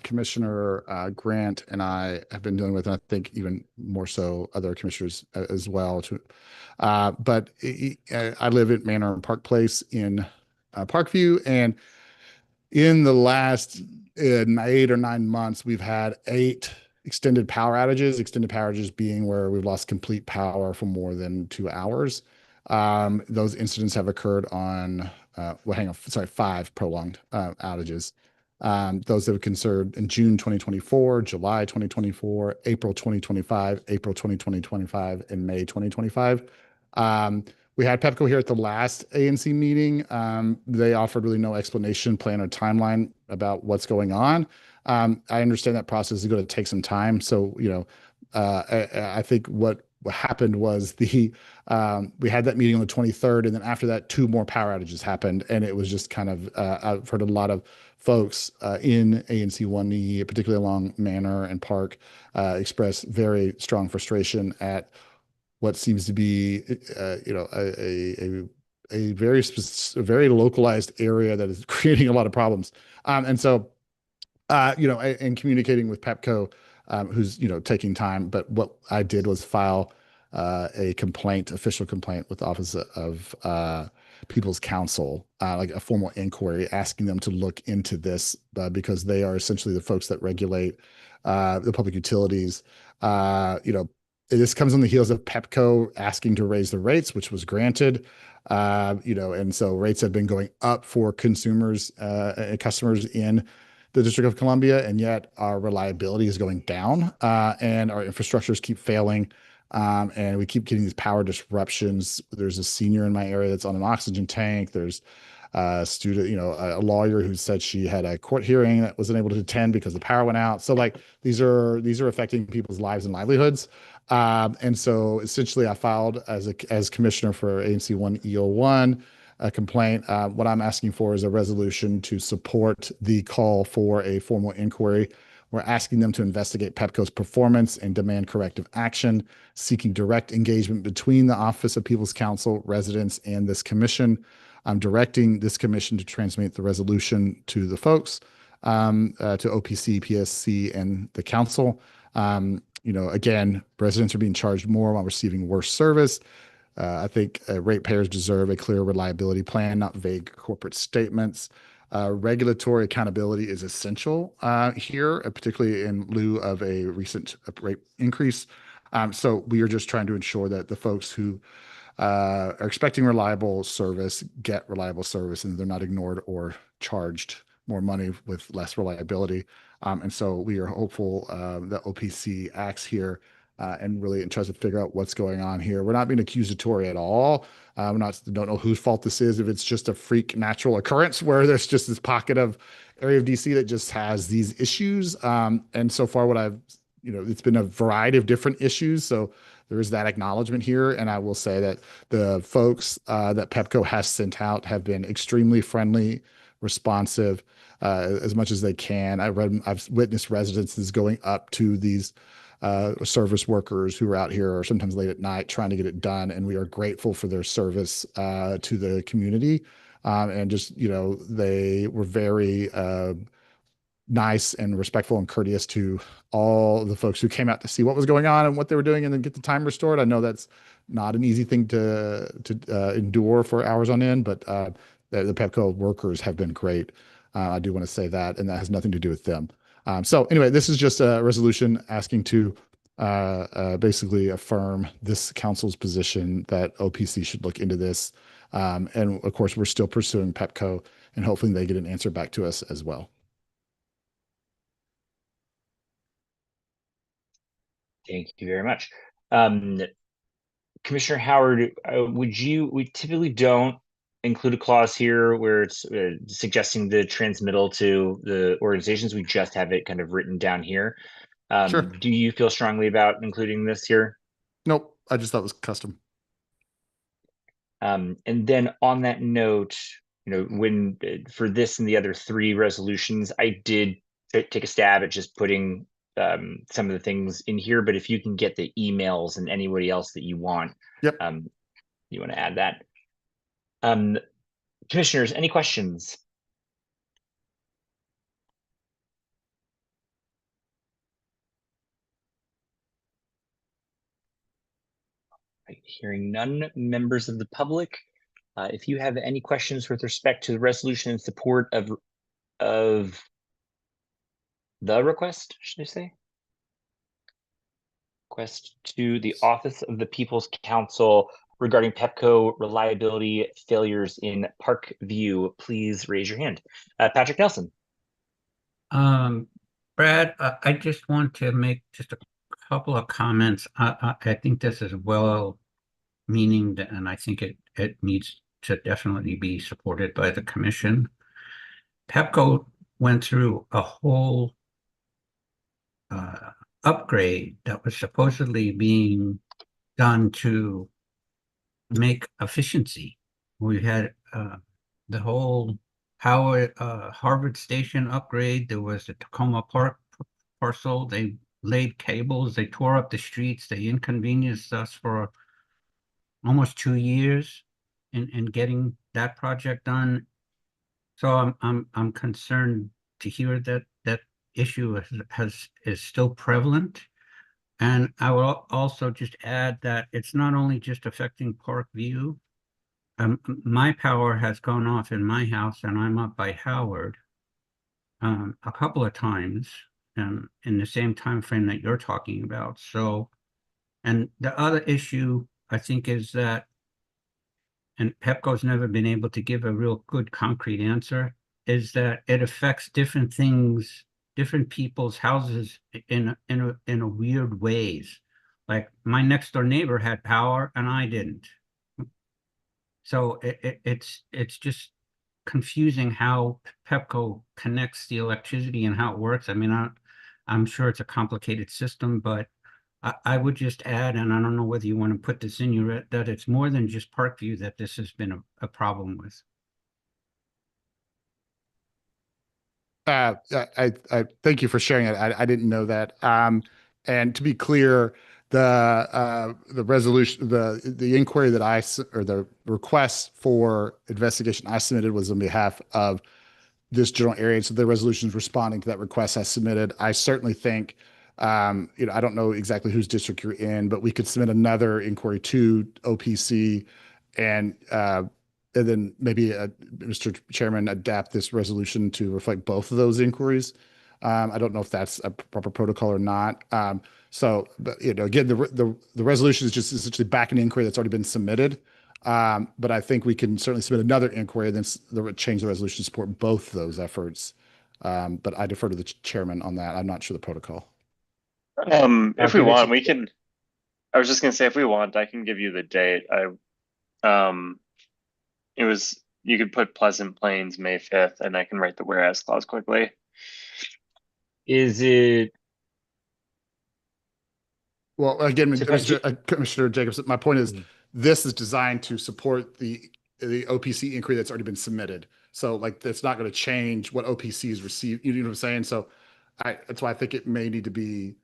Commissioner Grant and I have been dealing with, and I think even more so other commissioners as well. But I live at Manor and Park Place in Parkview, and in the last 8 or 9 months, we've had 8 extended power outages. Extended power outages being where we've lost complete power for more than 2 hours. Those incidents have occurred on, 5 prolonged outages. Those have occurred in June 2024, July 2024, April 2025, April 2025, and May 2025. We had Pepco here at the last ANC meeting. They offered really no explanation, plan, or timeline about what's going on. I understand that process is going to take some time. So, I think what happened was we had that meeting on the 23rd, and then after that, 2 more power outages happened, and it was just kind of I've heard a lot of folks in ANC 1E, particularly along Manor and Park, express very strong frustration at what seems to be, a very localized area that is creating a lot of problems. And so, in communicating with Pepco, who's taking time, but what I did was file a official complaint with the Office of People's Counsel, like a formal inquiry, asking them to look into this because they are essentially the folks that regulate the public utilities. This comes on the heels of Pepco asking to raise the rates, which was granted. And so rates have been going up for consumers and customers in the District of Columbia, and yet our reliability is going down, and our infrastructures keep failing, and we keep getting these power disruptions. There's a senior in my area that's on an oxygen tank. There's a student, a lawyer who said she had a court hearing that wasn't able to attend because the power went out. So like these are affecting people's lives and livelihoods. And so essentially I filed as commissioner for ANC 1E01 a complaint. What I'm asking for is a resolution to support the call for a formal inquiry. We're asking them to investigate Pepco's performance and demand corrective action, seeking direct engagement between the Office of People's Counsel, residents, and this commission. I'm directing this commission to transmit the resolution to the folks, to OPC, PSC, and the council. Again, residents are being charged more while receiving worse service. I think ratepayers deserve a clear reliability plan, not vague corporate statements. Regulatory accountability is essential here, particularly in lieu of a recent rate increase. So we are just trying to ensure that the folks who are expecting reliable service get reliable service, and they're not ignored or charged more money with less reliability. And so we are hopeful that OPC acts here and really tries to figure out what's going on here. We're not being accusatory at all. Don't know whose fault this is. If it's just a freak natural occurrence where there's just this pocket of area of DC that just has these issues. And so far, it's been a variety of different issues. So there is that acknowledgement here. And I will say that the folks that Pepco has sent out have been extremely friendly responsive as much as they can. I've witnessed residences going up to these service workers who are out here or sometimes late at night trying to get it done, and we are grateful for their service to the community. And just, they were very nice and respectful and courteous to all the folks who came out to see what was going on and what they were doing and then get the time restored. I know that's not an easy thing to endure for hours on end, but the Pepco workers have been great. I do want to say that, and that has nothing to do with them. So anyway, this is just a resolution asking to basically affirm this council's position that OPC should look into this. And of course, we're still pursuing Pepco, and hopefully they get an answer back to us as well.
Thank you very much. Commissioner Howard, we typically don't include a clause here where it's suggesting the transmittal to the organizations. We just have it kind of written down here.
Sure.
Do you feel strongly about including this here?
Nope, I just thought it was custom.
And then on that note, when for this and the other 3 resolutions, I did take a stab at just putting some of the things in here, but if you can get the emails and anybody else that you want,
yep.
You want to add that. Commissioners, any questions? Right, hearing none, members of the public, if you have any questions with respect to the resolution in support of the request, should I say? Request to the Office of the People's Council regarding Pepco reliability failures in Park View, please raise your hand. Patrick Nelson.
Brad, I just want to make just a couple of comments. I think this is well-meaning, and I think it needs to definitely be supported by the commission. Pepco went through a whole upgrade that was supposedly being done to make efficiency. We had the whole Harvard Station upgrade. There was the Tacoma Park parcel. They laid cables. They tore up the streets. They inconvenienced us for almost 2 years in getting that project done. So I'm concerned to hear that issue is still prevalent. And I will also just add that it's not only just affecting Park View. My power has gone off in my house, and I'm up by Howard a couple of times in the same time frame that you're talking about. So, and the other issue I think is that, and Pepco's never been able to give a real good concrete answer, is that it affects different things, different people's houses in a weird ways. Like my next door neighbor had power and I didn't. So it's just confusing how Pepco connects the electricity and how it works. I mean, I'm sure it's a complicated system, but I would just add, and I don't know whether you want to put this in your, that it's more than just Parkview that this has been a problem with.
I thank you for sharing it. I didn't know that. And to be clear, the resolution, the inquiry that or the request for investigation I submitted was on behalf of this general area. So the resolution is responding to that request I submitted. I certainly think, I don't know exactly whose district you're in, but we could submit another inquiry to OPC and then maybe, Mr. Chairman, adapt this resolution to reflect both of those inquiries. I don't know if that's a proper protocol or not. But again, the resolution is just essentially back an inquiry that's already been submitted. But I think we can certainly submit another inquiry, then change the resolution to support both those efforts. But I defer to the chairman on that. I'm not sure the protocol.
If we want, we can. I was just gonna say, if we want, I can give you the date. You could put Pleasant Plains May 5th, and I can write the whereas clause quickly.
Is it?
Well, again, Commissioner Jacobson, my point is, this is designed to support the the OPC inquiry that's already been submitted. So like that's not going to change what OPC is received. You know what I'm saying? So that's why I think it may need to be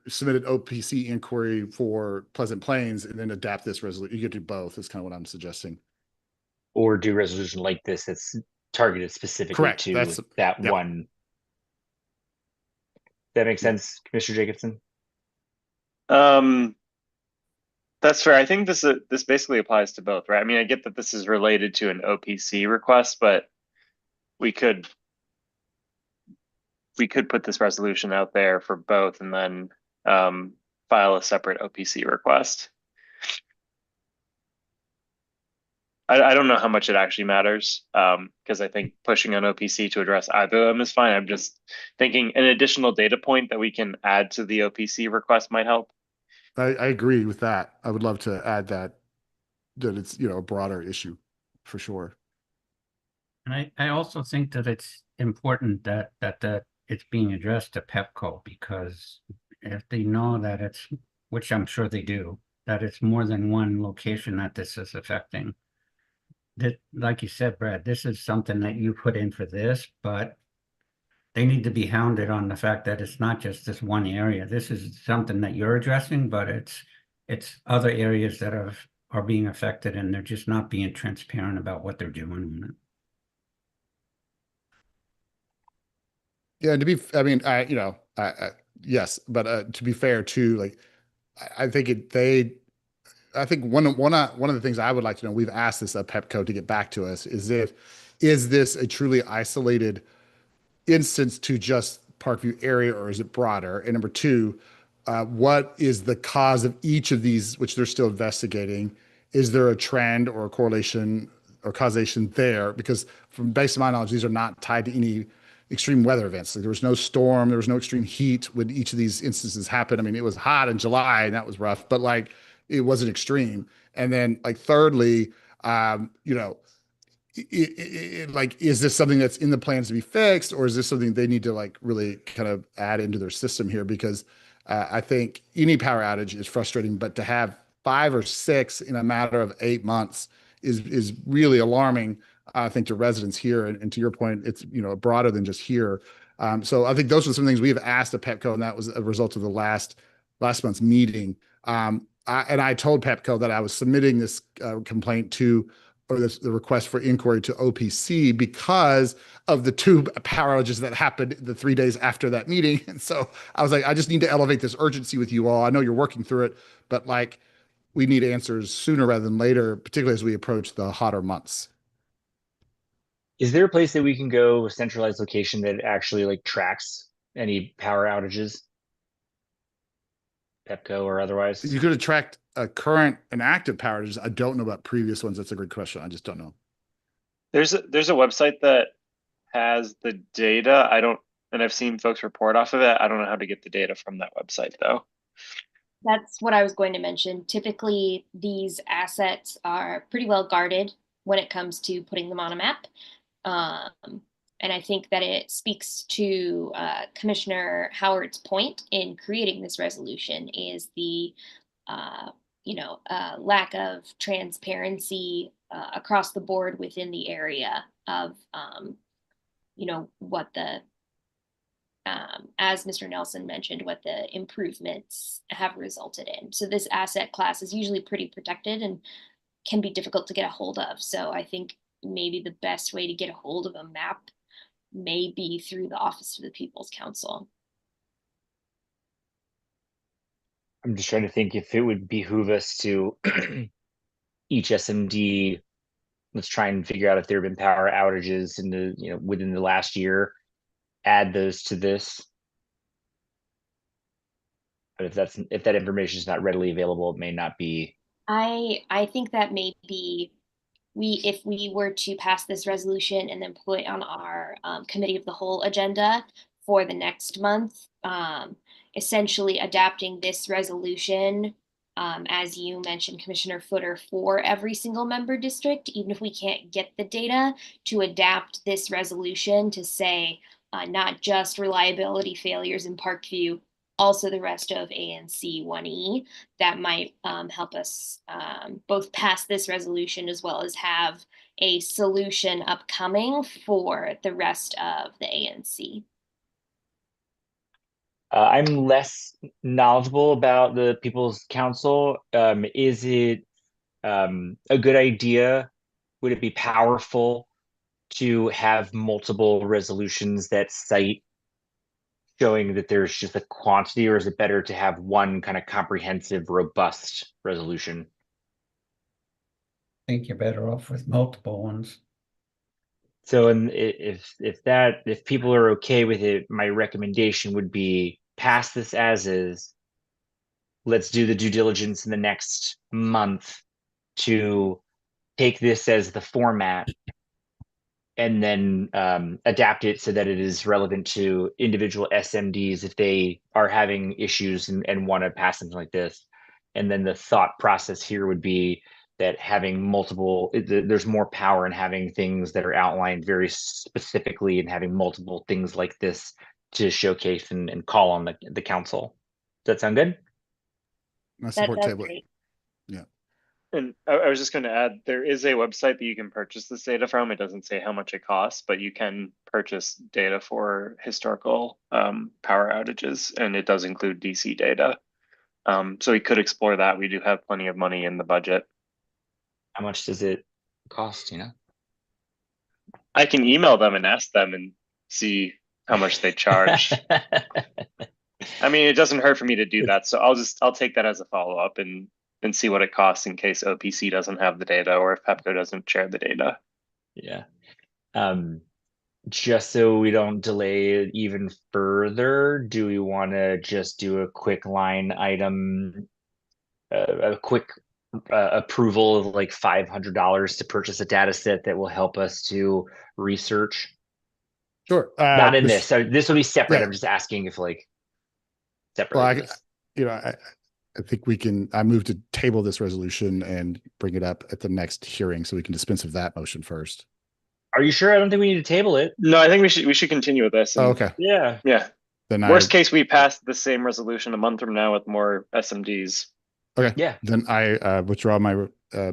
submitted OPC inquiry for Pleasant Plains and then adapt this resolution. You could do both is kind of what I'm suggesting.
Or do a resolution like this that's targeted specifically
Correct.
to
That's
that
yep.
one. That makes sense, Commissioner Jacobson?
That's fair. I think this basically applies to both, right? I mean, I get that this is related to an OPC request, but we could put this resolution out there for both and then file a separate OPC request. I don't know how much it actually matters because I think pushing on OPC to address either of them is fine. I'm just thinking an additional data point that we can add to the OPC request might help.
I agree with that. I would love to add that it's, you know, a broader issue for sure.
And I also think that it's important that it's being addressed to Pepco, because if they know that it's, which I'm sure they do, that it's more than one location that this is affecting. That, like you said, Brad, this is something that you put in for this, but they need to be hounded on the fact that it's not just this one area. This is something that you're addressing, but it's other areas that are being affected, and they're just not being transparent about what they're doing.
Yeah, to be, I mean, yes, but to be fair too, like, I think I think one of the things I would like to know, we've asked this of Pepco to get back to us, is this a truly isolated instance to just Parkview area, or is it broader? And number two, what is the cause of each of these, which they're still investigating? Is there a trend or a correlation or causation there? Because from based on my knowledge, these are not tied to any extreme weather events. Like there was no storm, there was no extreme heat when each of these instances happened. I mean, it was hot in July and that was rough, but like it wasn't extreme. And then like thirdly, you know, like, is this something that's in the plans to be fixed, or is this something they need to like really kind of add into their system here? Because I think any power outage is frustrating, but to have 5 or 6 in a matter of 8 months is really alarming. I think to residents here, and to your point, it's, you know, broader than just here. So I think those are some things we have asked of Petco, and that was a result of the last month's meeting. I told Petco that I was submitting this complaint to, or the request for inquiry to OPC, because of the 2 power outages that happened the 3 days after that meeting. And so I was like, I just need to elevate this urgency with you all. I know you're working through it, but like we need answers sooner rather than later, particularly as we approach the hotter months.
Is there a place that we can go, a centralized location that actually like tracks any power outages? Pepco or otherwise?
You could attract a current and active power outages. I don't know about previous ones. That's a great question. I just don't know.
There's a website that has the data. And I've seen folks report off of it. I don't know how to get the data from that website though.
That's what I was going to mention. Typically, these assets are pretty well guarded when it comes to putting them on a map. And I think that it speaks to Commissioner Howard's point in creating this resolution is the, lack of transparency across the board within the area of, what the, as Mr. Nelson mentioned, what the improvements have resulted in. So this asset class is usually pretty protected and can be difficult to get a hold of. So I think maybe the best way to get a hold of a map may be through the Office of the People's Counsel.
I'm just trying to think if it would behoove us to each SMD, let's try and figure out if there have been power outages in the, within the last year, add those to this. But if that information is not readily available, it may not be.
I think that maybe if we were to pass this resolution and then put it on our committee of the whole agenda for the next month, essentially adapting this resolution, as you mentioned, Commissioner Footer, for every single member district, even if we can't get the data, to adapt this resolution to say not just reliability failures in Parkview, also the rest of ANC 1E that might help us both pass this resolution as well as have a solution upcoming for the rest of the ANC.
I'm less knowledgeable about the People's Council. Is it a good idea? Would it be powerful to have multiple resolutions that cite showing that there's just a quantity, or is it better to have one kind of comprehensive, robust resolution?
I think you're better off with multiple ones.
So, and if people are okay with it, my recommendation would be pass this as is. Let's do the due diligence in the next month to take this as the format and then adapt it so that it is relevant to individual SMDs if they are having issues and want to pass something like this. And then the thought process here would be that having multiple, there's more power in having things that are outlined very specifically and having multiple things like this to showcase and call on the council. Does that sound good?
I support
That's
table.
great.
Yeah.
And I was just going to add, there is a website that you can purchase this data from. It doesn't say how much it costs, but you can purchase data for historical power outages, and it does include DC data. So we could explore that. We do have plenty of money in the budget.
How much does it cost,
I can email them and ask them and see how much they charge. I mean, it doesn't hurt for me to do that. So I'll take that as a follow-up and see what it costs in case OPC doesn't have the data or if PEPCO doesn't share the data.
Yeah. Just so we don't delay it even further, do we want to just do a quick line item, a quick approval of like $500 to purchase a data set that will help us to research?
Sure.
Not in this. So this will be separate.
Yeah.
I'm just asking if like
Well,
separately.
I think I move to table this resolution and bring it up at the next hearing so we can dispense with that motion first.
Are you sure? I don't think we need to table it.
No, I think we should continue with this.
Oh, okay.
Yeah.
Yeah.
Then
Worst case, we pass the same resolution a month from now with more SMDs.
Okay.
Yeah.
Then I withdraw my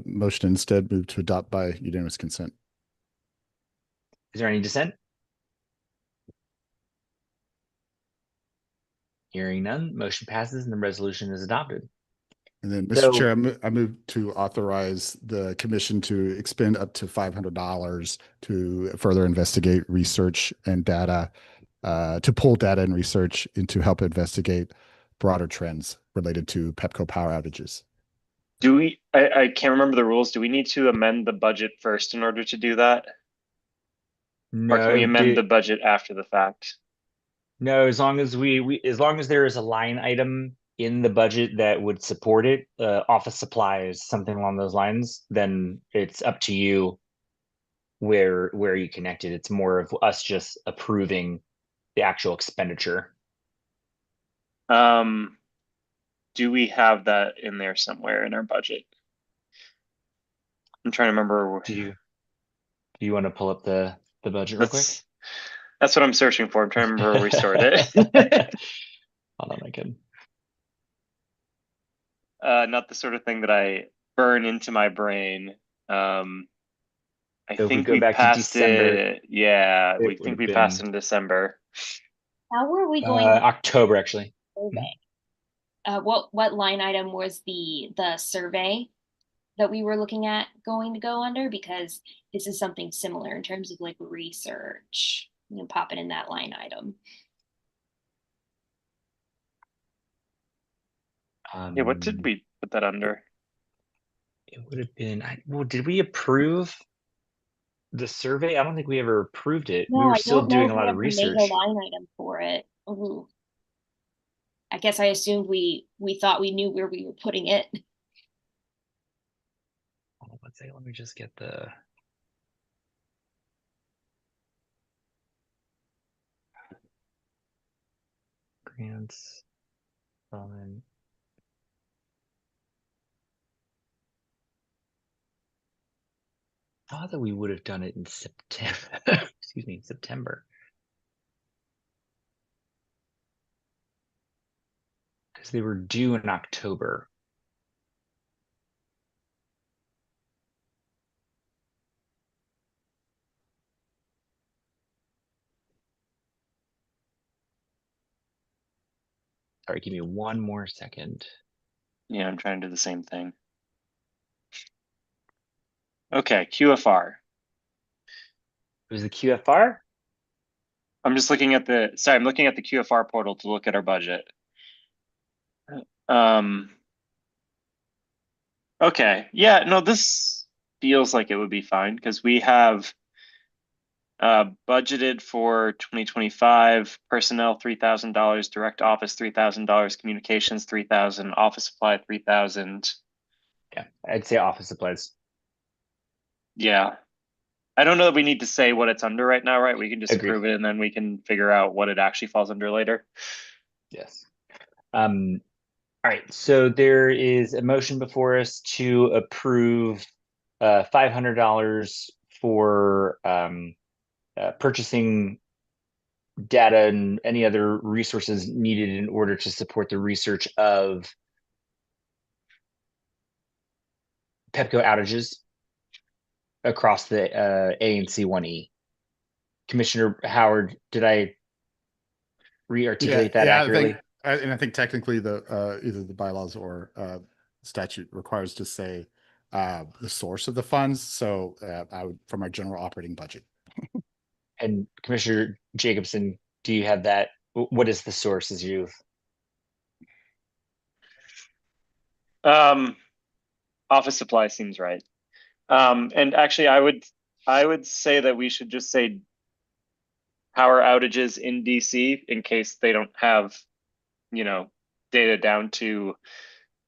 motion, instead move to adopt by unanimous consent.
Is there any dissent? Hearing none, motion passes and the resolution is adopted.
And then, Mr. Chair, I move to authorize the commission to expend up to $500 to further investigate research and data, to pull data and research into help investigate broader trends related to PEPCO power outages.
I can't remember the rules. Do we need to amend the budget first in order to do that?
No,
or can we amend the budget after the fact?
No, as long as as long as there is a line item in the budget that would support it, office supplies, something along those lines, then it's up to you where you connect it. It's more of us just approving the actual expenditure.
Do we have that in there somewhere in our budget? I'm trying to remember.
Do you want to pull up the budget real quick?
That's what I'm searching for. I'm trying to remember where we stored it.
Hold on, I can.
Not the sort of thing that I burn into my brain. I
So
think
we go back to December,
it. Yeah, we
it
think
would
we
have
passed
been
in December.
How were we going?
October, actually.
Survey? What line item was the survey that we were looking at going to go under? Because this is something similar in terms of like research. You can pop it in that line item.
Yeah, what did we put that under?
It would have been. Well, did we approve the survey? I don't think we ever approved it.
No,
We were
I
still
don't know
doing
if
a
we
lot of
ever
research.
made a line item for it. Ooh. I guess I assumed we thought we knew where we were putting it.
Oh, let's say, let me just get the. Grants. I thought that we would have done it in September. Excuse me, September. because they were due in October. Sorry, give me one more second.
Yeah, I'm trying to do the same thing. Okay, QFR.
It was the QFR?
I'm just looking at the, sorry, I'm looking at the QFR portal to look at our budget. Okay, yeah, no, this feels like it would be fine because we have budgeted for 2025 personnel $3,000, direct office $3,000, communications $3,000, office supply $3,000.
Yeah, I'd say office supplies.
Yeah, I don't know that we need to say what it's under right now, right? We can just
Agreed.
approve it and then we can figure out what it actually falls under later.
Yes. All right, so there is a motion before us to approve $500 for purchasing data and any other resources needed in order to support the research of PEPCO outages across the ANC 1E. Commissioner Howard, did I re-articulate that accurately?
I think technically the either the bylaws or statute requires to say the source of the funds. So I would from our general operating budget.
And Commissioner Jacobson, do you have that? What is the source as you've?
Office supply seems right. And actually I would say that we should just say power outages in DC in case they don't have, you know, data down to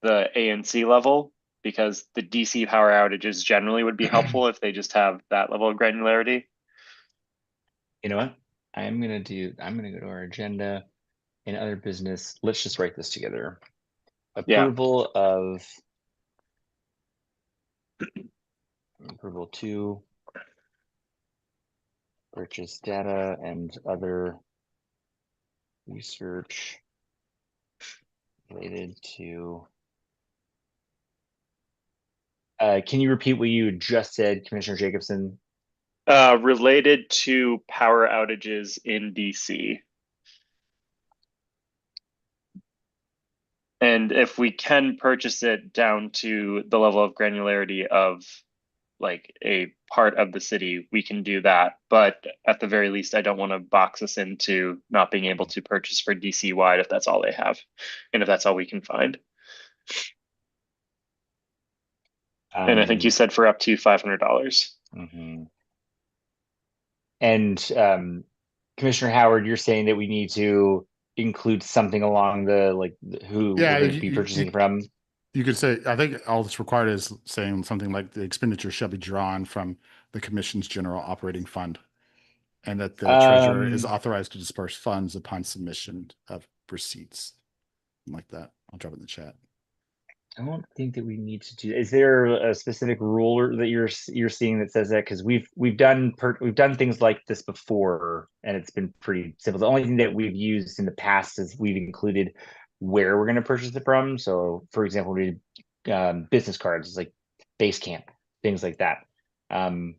the ANC level, because the DC power outages generally would be helpful if they just have that level of granularity.
You know what? I'm gonna go to our agenda and other business. Let's just write this together. Approval of approval to purchase data and other research related to. Can you repeat what you just said, Commissioner Jacobson?
Related to power outages in DC. And if we can purchase it down to the level of granularity of like a part of the city, we can do that. But at the very least, I don't want to box us into not being able to purchase for DC wide if that's all they have and if that's all we can find. And I think you said for up to $500.
Mm-hmm. And Commissioner Howard, you're saying that we need to include something along the who we're going to be purchasing from.
You could say, I think all that's required is saying something like the expenditure shall be drawn from the commission's general operating fund, and that the treasurer is authorized to disperse funds upon submission of receipts. Like that. I'll drop it in the chat.
I don't think that we need to do. Is there a specific rule that you're seeing that says that? Because we've done things like this before, and it's been pretty simple. The only thing that we've used in the past is we've included where we're going to purchase it from. So, for example, we business cards, like Basecamp, things like that. Do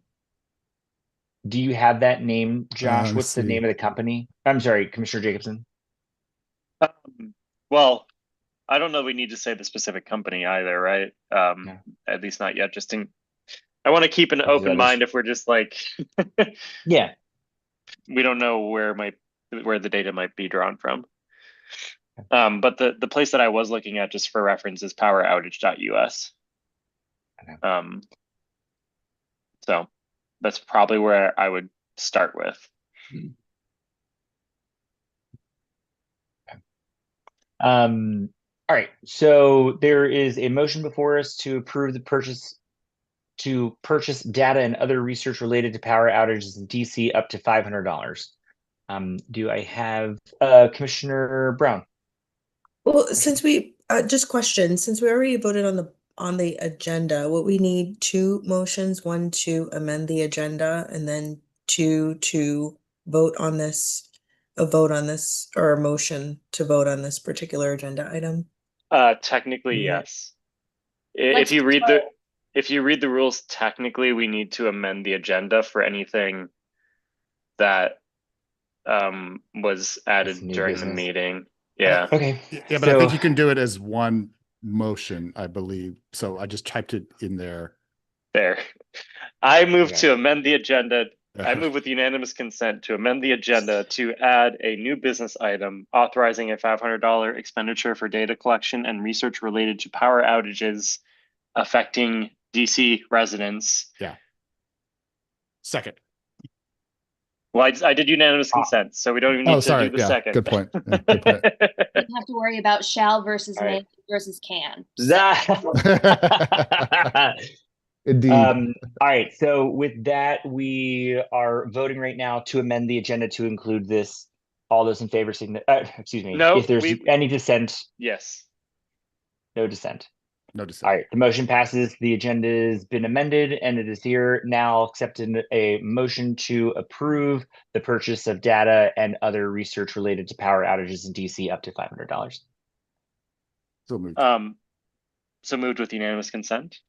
you have that name, Josh? What's the name of the company? I'm sorry, Commissioner Jacobson.
Well, I don't know. We need to say the specific company either, right? No. At least not yet. I want to keep an open mind if we're just like,
yeah,
we don't know where the data might be drawn from. But the place that I was looking at just for reference is poweroutage.us. Okay. So that's probably where I would start with.
All right, so there is a motion before us to approve the purchase data and other research related to power outages in DC up to $500. Do I have Commissioner Brown?
Well, since we just questions, since we already voted on the agenda, will we need two motions, one to amend the agenda and then two to vote on this a vote on this or a motion to vote on this particular agenda item?
Technically,
Yeah.
yes. If you read the rules, technically we need to amend the agenda for anything that was added
new
during the
business.
meeting. Yeah.
Okay.
Yeah, but I think you can do it as one motion, I believe. So I just typed it in there.
There. I move
Okay.
to amend the agenda. I move with unanimous consent to amend the agenda to add a new business item authorizing a $500 expenditure for data collection and research related to power outages affecting DC residents.
Yeah. Second.
Well, I did unanimous consent, so we don't even need to do the second.
Good point. Yeah, good point.
You have to worry about shall versus
All right.
may versus can.
Indeed.
All right. So with that, we are voting right now to amend the agenda to include this. All those in favor, excuse me.
No,
if there's any dissent,
yes.
No dissent.
No dissent.
All right. The motion passes. The agenda has been amended, and it is here now. Accepted a motion to approve the purchase of data and other research related to power outages in DC up to $500.
So moved.
So moved with unanimous consent.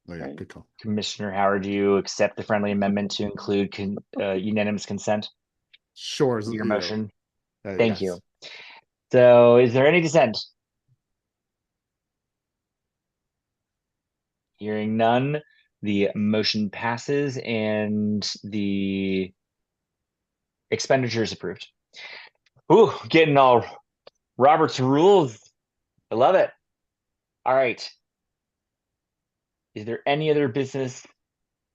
Oh yeah, good call.
Commissioner Howard, do you accept the friendly amendment to include unanimous consent?
Sure.
Your motion.
yes.
Thank you. So is there any dissent? Hearing none, the motion passes and the expenditure is approved. Ooh, getting all Robert's rules. I love it. All right. Is there any other business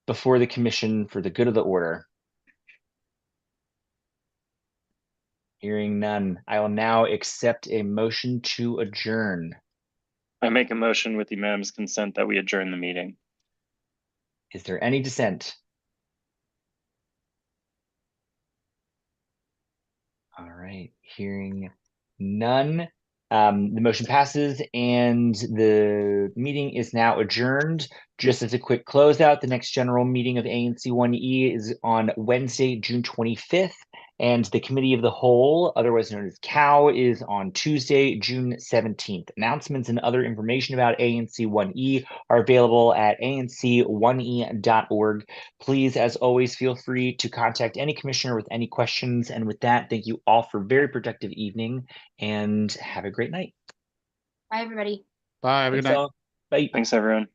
before the commission for the good of the order? Hearing none, I will now accept a motion to adjourn.
I make a motion with unanimous consent that we adjourn the meeting.
Is there any dissent? All right, hearing none. The motion passes and the meeting is now adjourned. Just as a quick closeout, the next general meeting of ANC 1E is on Wednesday, June 25th. And the Committee of the Whole, otherwise known as COW, is on Tuesday, June 17th. Announcements and other information about ANC 1E are available at anc1e.org. Please, as always, feel free to contact any commissioner with any questions. And with that, thank you all for a very productive evening and have a great night.
Bye, everybody.
Bye. Have a good night.
Bye.
Thanks, everyone.